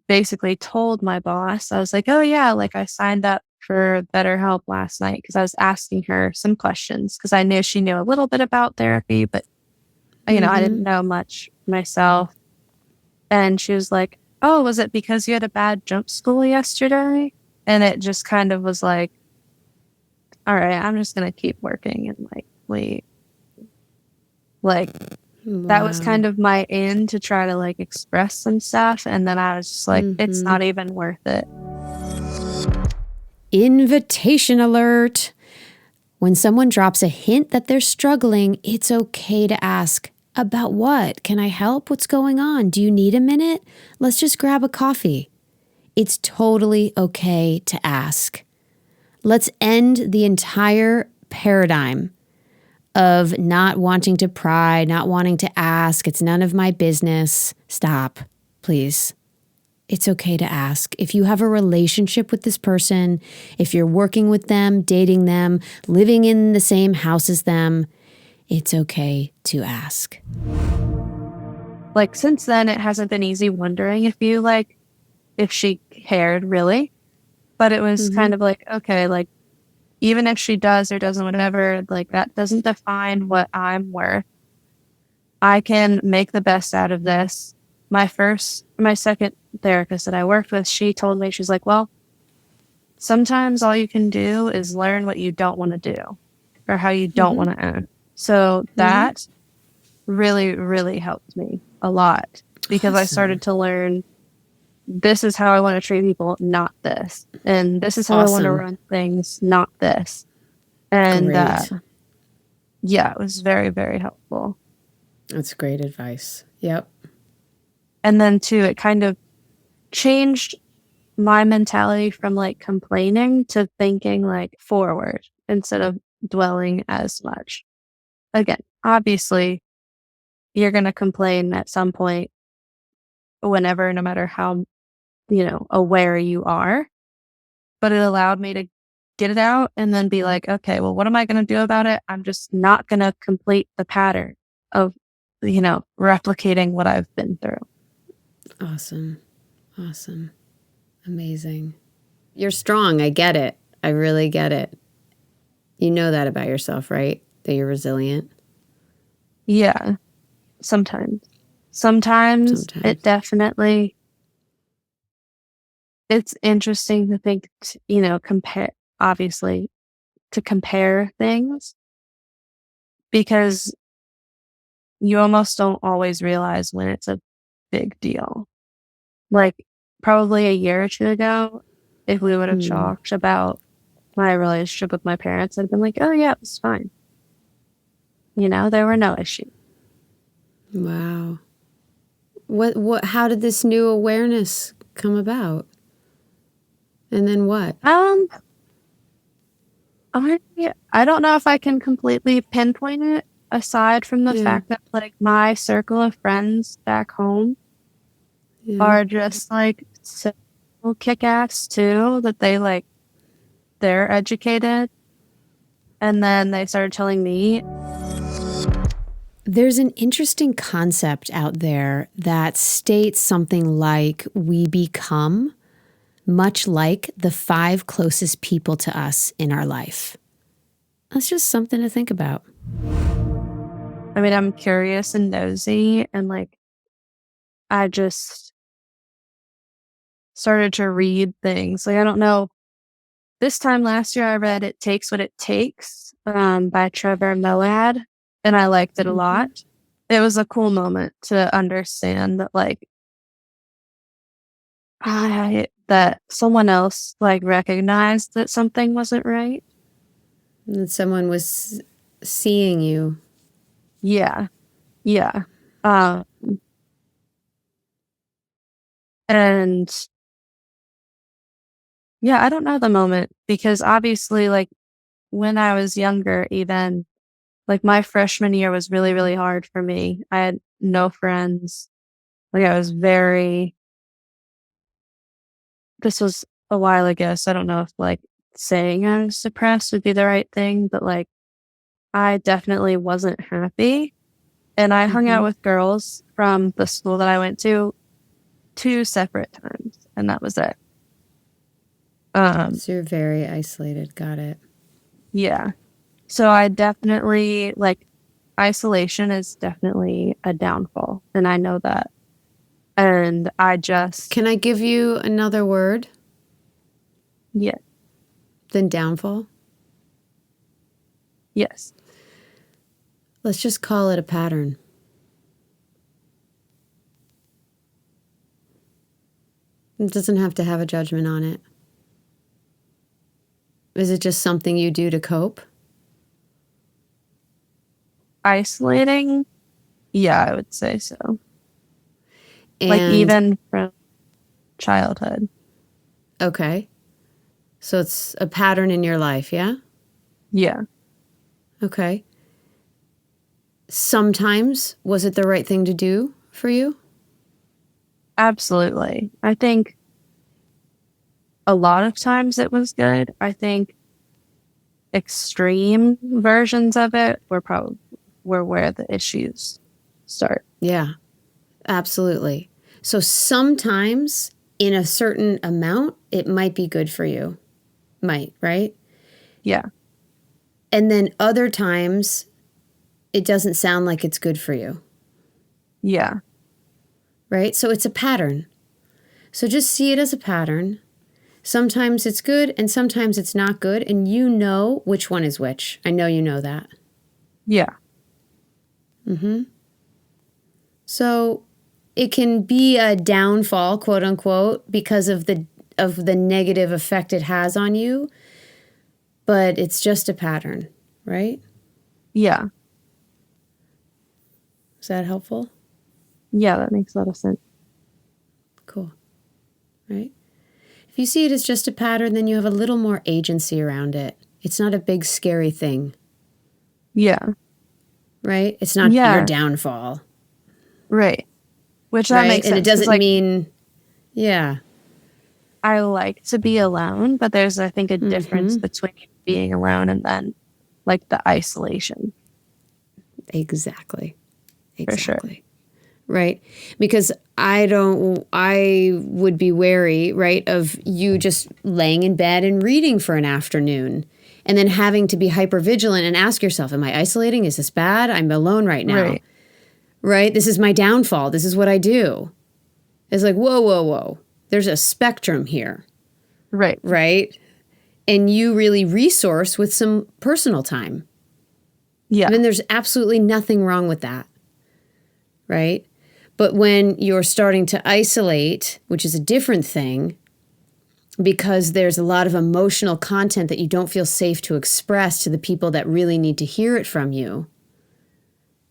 basically told my boss, I was like, oh yeah, like I signed up for BetterHelp last night because I was asking her some questions because I knew she knew a little bit about therapy, but I didn't know much myself. And she was like, oh, was it because you had a bad jump school yesterday? And it just kind of was like, all right, I'm just going to keep working and like, wait. Like, that was kind of my in to try to like express some stuff. And then I was just like, it's not even worth it. Invitation alert. When someone drops a hint that they're struggling, it's okay to ask, about what? Can I help? What's going on? Do you need a minute? Let's just grab a coffee. It's totally okay to ask. Let's end the entire paradigm of not wanting to pry, not wanting to ask. It's none of my business. Stop, please. It's okay to ask. If you have a relationship with this person, if you're working with them, dating them, living in the same house as them, it's okay to ask. Like, since then, it hasn't been easy wondering if she cared really. But it was kind of like, okay, like, even if she does or doesn't, whatever, like, that doesn't define what I'm worth. I can make the best out of this. My second therapist that I worked with, she told me, she's like, well, sometimes all you can do is learn what you don't want to do or how you don't want to act. So that really, really helped me a lot because I started to learn this is how I want to treat people, not this. And this is how I want to run things, not this. And yeah, it was very, very helpful. That's great advice. Yep. And then too, it kind of changed my mentality from like complaining to thinking like forward instead of dwelling as much. Again, obviously, you're going to complain at some point whenever, no matter how, aware you are. But it allowed me to get it out and then be like, okay, well, what am I going to do about it? I'm just not going to complete the pattern of, replicating what I've been through. Awesome. Amazing. You're strong. I get it. I really get it. You know that about yourself, right? That you're resilient. Yeah. Sometimes it definitely, it's interesting to think, compare things because you almost don't always realize when it's a big deal. Like probably a year or two ago, if we would have talked about my relationship with my parents, I'd been like, oh yeah, it was fine. There were no issues. Wow. How did this new awareness come about? And then what? I don't know if I can completely pinpoint it aside from the fact that like my circle of friends back home, are just like so kick-ass too, that they're educated. And then they started telling me, There's an interesting concept out there that states something like we become much like the 5 closest people to us in our life. That's just something to think about. I mean, I'm curious and nosy, and I just started to read things. I don't know. This time last year, I read It Takes What It Takes by Trevor Moawad, and I liked it a lot. It was a cool moment to understand that, that someone else, recognized that something wasn't right. That someone was seeing you. Yeah. Yeah. And yeah, I don't know the moment because obviously, when I was younger, even my freshman year was really, really hard for me. I had no friends. I was this was a while ago, so I don't know if saying I was depressed would be the right thing, but I definitely wasn't happy. And I hung out with girls from the school that I went to 2 separate times, and that was it. So you're very isolated. Got it. Yeah. So I definitely isolation is definitely a downfall, and I know that. And I just Can I give you another word yeah. than downfall? Yes. Let's just call it a pattern. It doesn't have to have a judgment on it. Is it just something you do to cope? Isolating? Yeah, I would say so. And, even from childhood. Okay. So it's a pattern in your life, yeah? Yeah. Okay. Sometimes, was it the right thing to do for you? Absolutely. I think a lot of times it was good. I think extreme versions of it were where the issues start. Yeah, absolutely. So sometimes in a certain amount, it might be good for you. Might, right? Yeah. And then other times, it doesn't sound like it's good for you. Yeah. Right? So it's a pattern. So just see it as a pattern. Sometimes it's good and sometimes it's not good. And you know which one is which. I know you know that. Yeah. So it can be a downfall, quote unquote, because of the negative effect it has on you. But it's just a pattern, right? Yeah. Is that helpful? Yeah, that makes a lot of sense. Cool. Right? If you see it as just a pattern, then you have a little more agency around it. It's not a big, scary thing. Yeah. Right? It's not your downfall. Right. Which that makes sense. And it doesn't mean, yeah. I like to be alone, but there's, I think, a difference between being alone and then the isolation. Exactly. For sure. Right? Because I would be wary, right, of you just laying in bed and reading for an afternoon and then having to be hypervigilant and ask yourself, am I isolating? Is this bad? I'm alone right now. Right? This is my downfall. This is what I do. It's like, whoa, whoa, whoa. There's a spectrum here. Right. Right? And you really resource with some personal time. Yeah. I mean, there's absolutely nothing wrong with that. Right? But when you're starting to isolate, which is a different thing, because there's a lot of emotional content that you don't feel safe to express to the people that really need to hear it from you,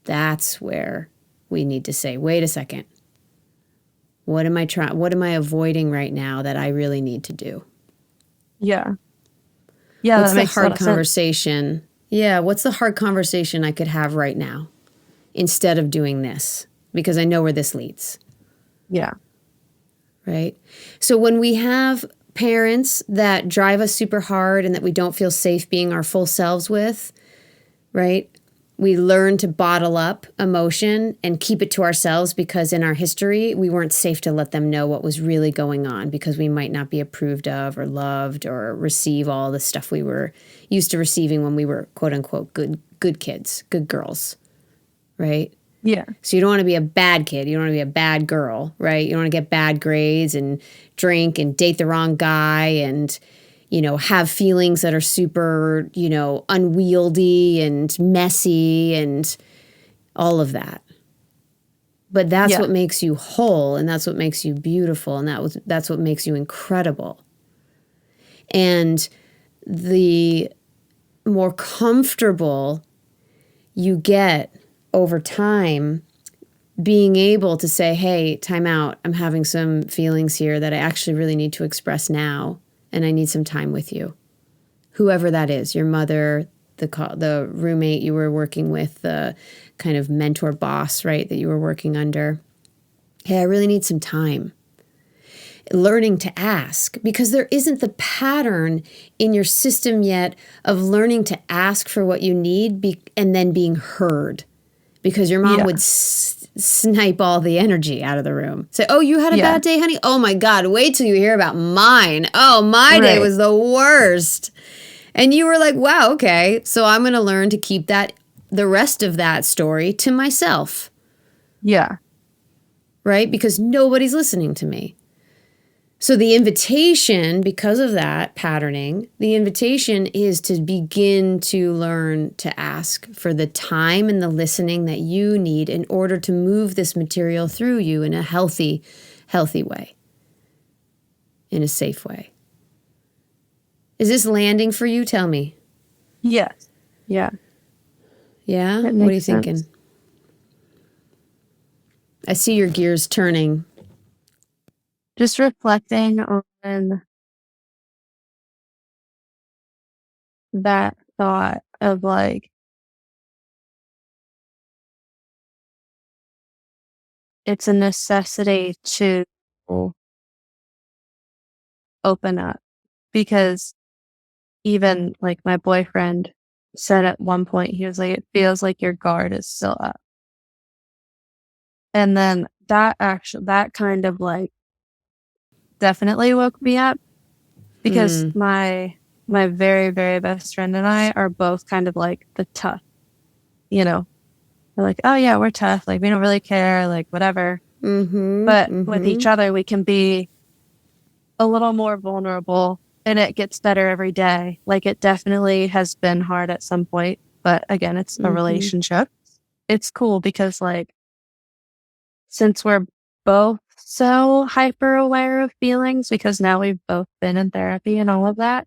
that's where we need to say, wait a second. What am I avoiding right now that I really need to do? Yeah. Yeah, What's that the makes a lot hard of sense. conversation? Yeah, what's the hard conversation I could have right now instead of doing this? Because I know where this leads. Yeah. right? So when we have parents that drive us super hard and that we don't feel safe being our full selves with, right? We learn to bottle up emotion and keep it to ourselves because in our history, we weren't safe to let them know what was really going on because we might not be approved of or loved or receive all the stuff we were used to receiving when we were quote unquote good kids, good girls, right? Yeah. So you don't want to be a bad kid. You don't want to be a bad girl, right? You don't want to get bad grades and drink and date the wrong guy and, you know, have feelings that are super, you know, unwieldy and messy and all of that. But that's what makes you whole, and that's what makes you beautiful, and that's what makes you incredible. And the more comfortable you get over time being able to say, hey, time out, I'm having some feelings here that I actually really need to express now, and I need some time with you. Whoever that is, your mother, the roommate you were working with, the kind of mentor boss, right, that you were working under. Hey, I really need some time. Learning to ask, because there isn't the pattern in your system yet of learning to ask for what you need and then being heard. Because your mom would snipe all the energy out of the room. Say, oh, you had a bad day, honey? Oh, my God, wait till you hear about mine. Oh, my day was the worst. And you were like, wow, okay, so I'm going to learn to keep the rest of that story to myself. Yeah. Right? Because nobody's listening to me. So the invitation, because of that patterning, the invitation is to begin to learn to ask for the time and the listening that you need in order to move this material through you in a healthy way, in a safe way. Is this landing for you? Tell me. Yes. Yeah. Yeah? What are you thinking? I see your gears turning. Just reflecting on that thought of like, it's a necessity to open up because even like my boyfriend said at one point, he was like, it feels like your guard is still up. And then that kind of like definitely woke me up because my very, very best friend and I are both kind of like the tough, you know, we're like, oh yeah, we're tough. Like we don't really care, like whatever. But with each other, we can be a little more vulnerable and it gets better every day. Like it definitely has been hard at some point, but again, it's a relationship. It's cool because like, since we're both so hyper aware of feelings, because now we've both been in therapy and all of that,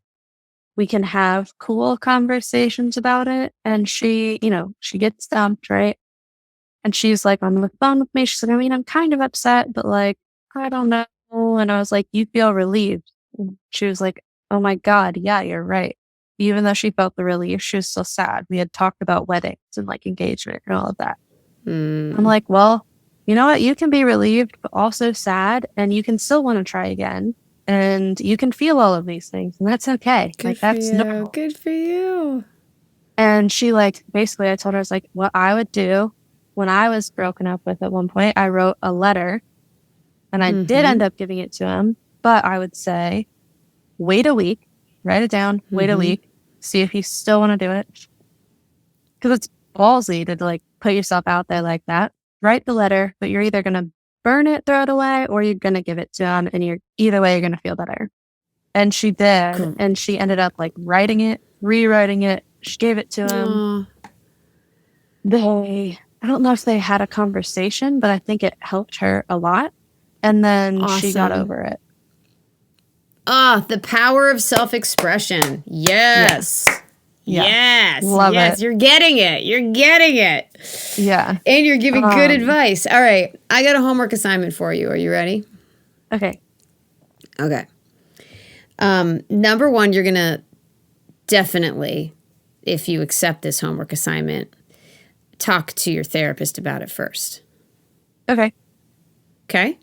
we can have cool conversations about it. And she, you know, she gets dumped, right? And she's like on the phone with me. She's like, I mean, I'm kind of upset, but like, I don't know. And I was like, you feel relieved. And she was like, oh my God, yeah, you're right. Even though she felt the relief, she was still sad. We had talked about weddings and like engagement and all of that. I'm like, well, you know what? You can be relieved, but also sad, and you can still want to try again. And you can feel all of these things, and that's okay. Good like, for that's you. normal. Good for you. And she like, basically I told her, I was like, what I would do when I was broken up with at one point, I wrote a letter and I did end up giving it to him, but I would say, wait a week, write it down, wait a week, see if you still want to do it. Because it's ballsy to like put yourself out there like that. Write the letter, but you're either going to burn it, throw it away, or you're going to give it to him. And either way, you're going to feel better. And she did. Cool. And she ended up like writing it, rewriting it. She gave it to him. I don't know if they had a conversation, but I think it helped her a lot. And then she got over it. The power of self-expression. Yes. Yeah. Yes. Love it. You're getting it. You're getting it. Yeah. And you're giving good advice. All right. I got a homework assignment for you. Are you ready? Okay. Number one, you're going to definitely, if you accept this homework assignment, talk to your therapist about it first. Okay. Okay?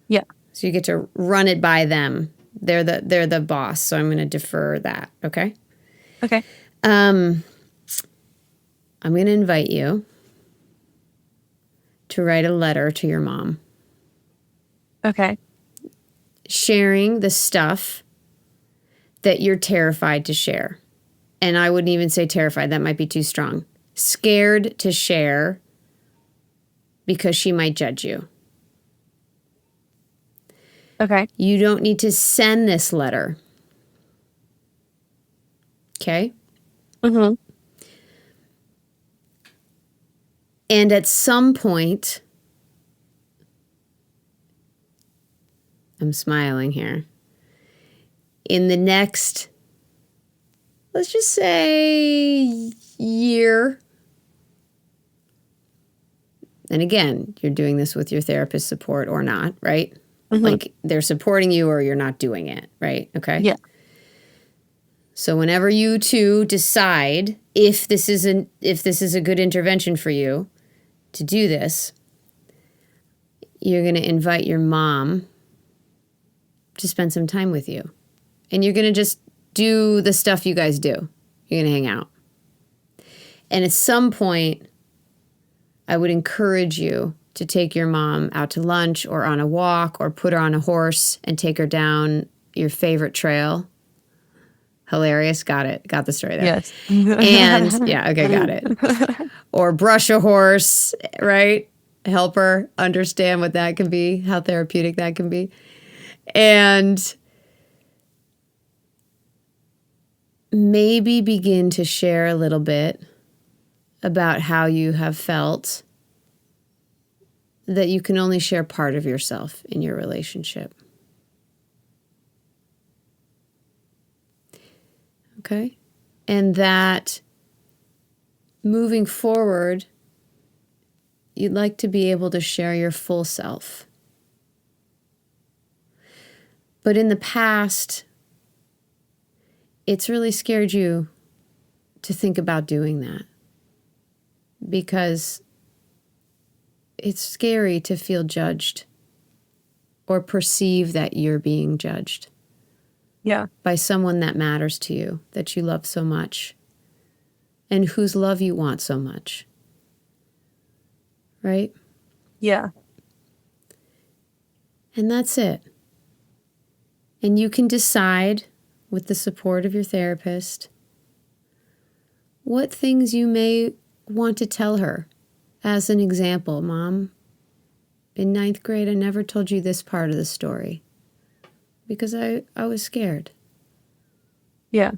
Yeah. So you get to run it by them. They're the boss, so I'm going to defer that, okay? Okay. I'm going to invite you to write a letter to your mom. Okay. Sharing the stuff that you're terrified to share. And I wouldn't even say terrified. That might be too strong. Scared to share because she might judge you. Okay. You don't need to send this letter. Okay? Mm-hmm. And at some point, I'm smiling here, in the next, let's just say, year, and again, you're doing this with your therapist support or not, right? Mm-hmm. Like they're supporting you or you're not doing it, right? Okay? Yeah. So whenever you two decide if this is a good intervention for you to do this, you're going to invite your mom to spend some time with you. And you're going to just do the stuff you guys do. You're going to hang out. And at some point, I would encourage you to take your mom out to lunch or on a walk or put her on a horse and take her down your favorite trail. Hilarious. Got it. Got the story there. Yes. And yeah, okay, got it. Or brush a horse, right? Help her understand what that can be, how therapeutic that can be. And maybe begin to share a little bit about how you have felt that you can only share part of yourself in your relationship. Okay? And that moving forward, you'd like to be able to share your full self. But in the past, it's really scared you to think about doing that because it's scary to feel judged or perceive that you're being judged. Yeah. By someone that matters to you, that you love so much, and whose love you want so much. Right? Yeah. And that's it. And you can decide, with the support of your therapist, what things you may want to tell her. As an example, Mom, in 9th grade, I never told you this part of the story because I was scared. Yeah.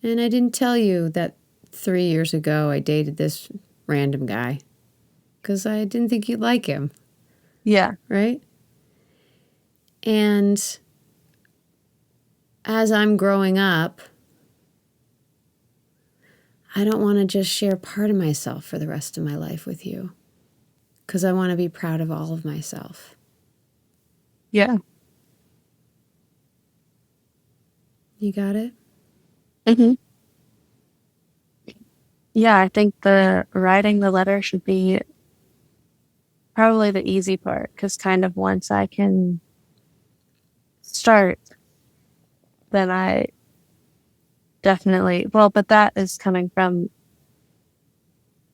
And I didn't tell you that 3 years ago I dated this random guy because I didn't think you'd like him. Yeah. Right? And as I'm growing up, I don't want to just share part of myself for the rest of my life with you because I want to be proud of all of myself. Yeah. You got it? Mm-hmm. Yeah, I think the writing the letter should be probably the easy part because kind of once I can start, then I definitely, but that is coming from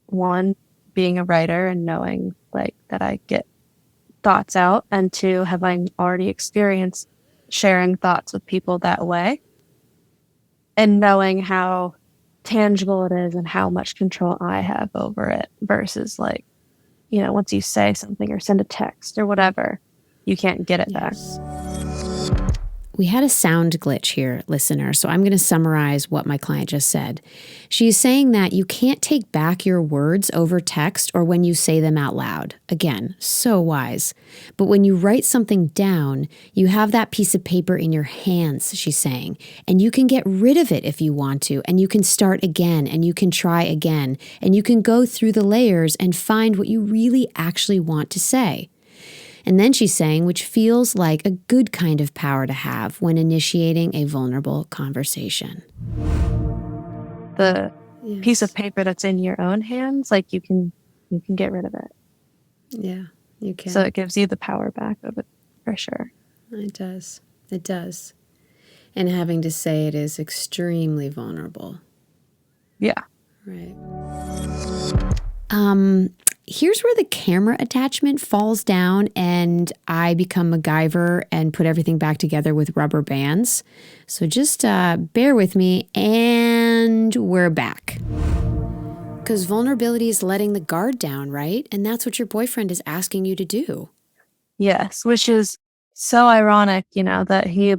one, being a writer and knowing like that I get thoughts out, and two, having already experienced sharing thoughts with people that way and knowing how tangible it is and how much control I have over it versus like, once you say something or send a text or whatever, you can't get it back. We had a sound glitch here, listener, so I'm going to summarize what my client just said. She's saying that you can't take back your words over text or when you say them out loud. Again, so wise. But when you write something down, you have that piece of paper in your hands, she's saying, and you can get rid of it if you want to, and you can start again, and you can try again, and you can go through the layers and find what you really actually want to say. And then she's saying, which feels like a good kind of power to have when initiating a vulnerable conversation. The piece of paper that's in your own hands, like you can get rid of it. Yeah, you can. So it gives you the power back of it. for sure. It does. It does. And having to say it is extremely vulnerable. Yeah. Right. Here's where the camera attachment falls down and I become MacGyver and put everything back together with rubber bands. So just bear with me and we're back. Because vulnerability is letting the guard down, right? And that's what your boyfriend is asking you to do. Yes, which is so ironic, that he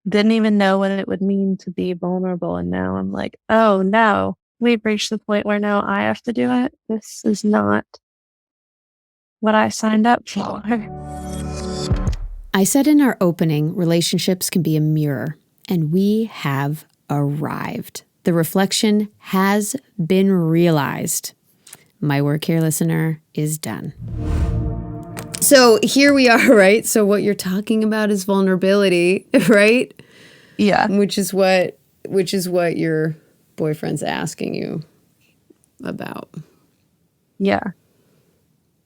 didn't even know what it would mean to be vulnerable. And now I'm like, oh no, we've reached the point where now I have to do it. This is not what I signed up for. I said in our opening, relationships can be a mirror, and we have arrived. The reflection has been realized. My work here, listener, is done. So here we are, right? So what you're talking about is vulnerability, right? Yeah. Which is what your boyfriend's asking you about. Yeah.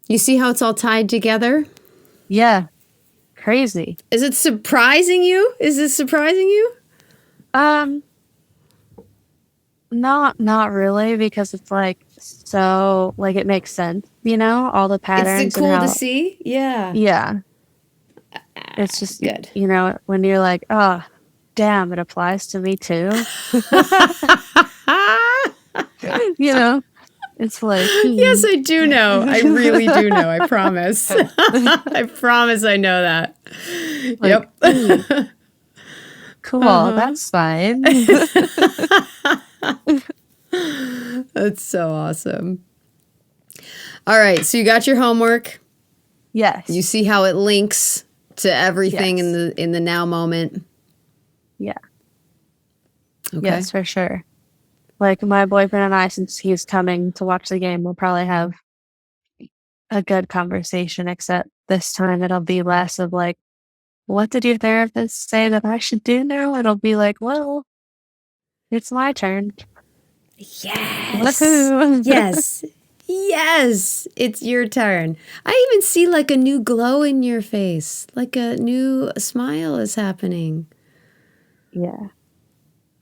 You see how it's all tied together? Yeah. Crazy. Is it surprising you? Is this surprising you? Not really, because it's so it makes sense, all the patterns. It's cool to see. Yeah. Yeah. It's just good. When you're like, oh, damn, it applies to me too. It's like, yes, I do know. I really do know. I promise. I promise I know that. Yep. Cool. That's fine. That's so awesome. All right. So you got your homework. Yes. You see how it links to everything in the now moment. Yeah. Okay. Yes, for sure. My boyfriend and I, since he's coming to watch the game, we'll probably have a good conversation, except this time it'll be less of what did your therapist say that I should do now? It'll be well, it's my turn. Yes. Woohoo. Yes. Yes. It's your turn. I even see a new glow in your face. A new smile is happening. Yeah.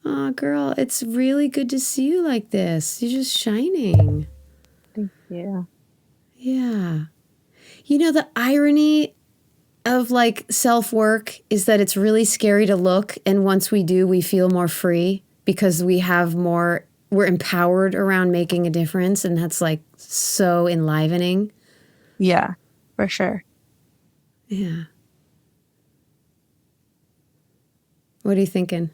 Oh, girl, it's really good to see you like this. You're just shining. Thank you. Yeah. The irony of self-work is that it's really scary to look. And once we do, we feel more free because we're empowered around making a difference. And that's so enlivening. Yeah, for sure. Yeah. What are you thinking?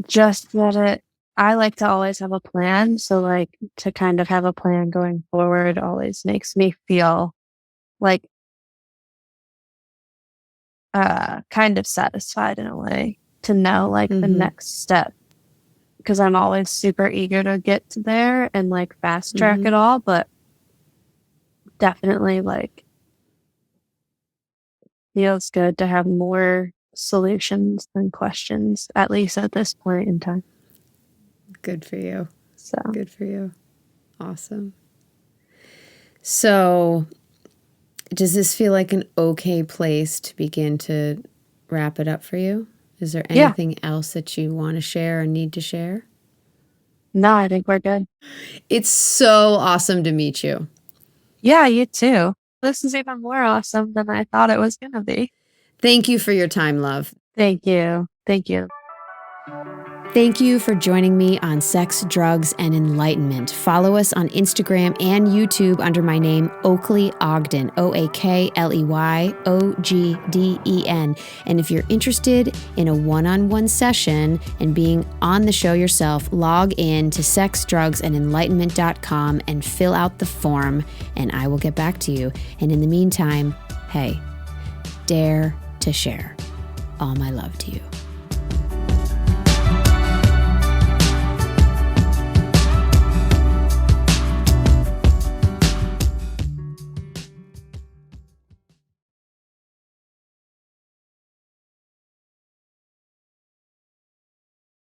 Just that I like to always have a plan. So to kind of have a plan going forward always makes me feel kind of satisfied in a way to know the next step. Because I'm always super eager to get to there and fast track it all, but definitely feels good to have more solutions than questions, at least at this point in time. Good for you. So good for you. Awesome. So does this feel like an okay place to begin to wrap it up for you? Is there anything else that you want to share or need to share? No, I think we're good. It's so awesome to meet you. Yeah, you too. This is even more awesome than I thought it was going to be. Thank you for your time, love. Thank you. Thank you. Thank you for joining me on Sex, Drugs, and Enlightenment. Follow us on Instagram and YouTube under my name, Oakley Ogden, OakleyOgden. And if you're interested in a one-on-one session and being on the show yourself, log in to sexdrugsandenlightenment.com and fill out the form, and I will get back to you. And in the meantime, hey, dare to share. All my love to you.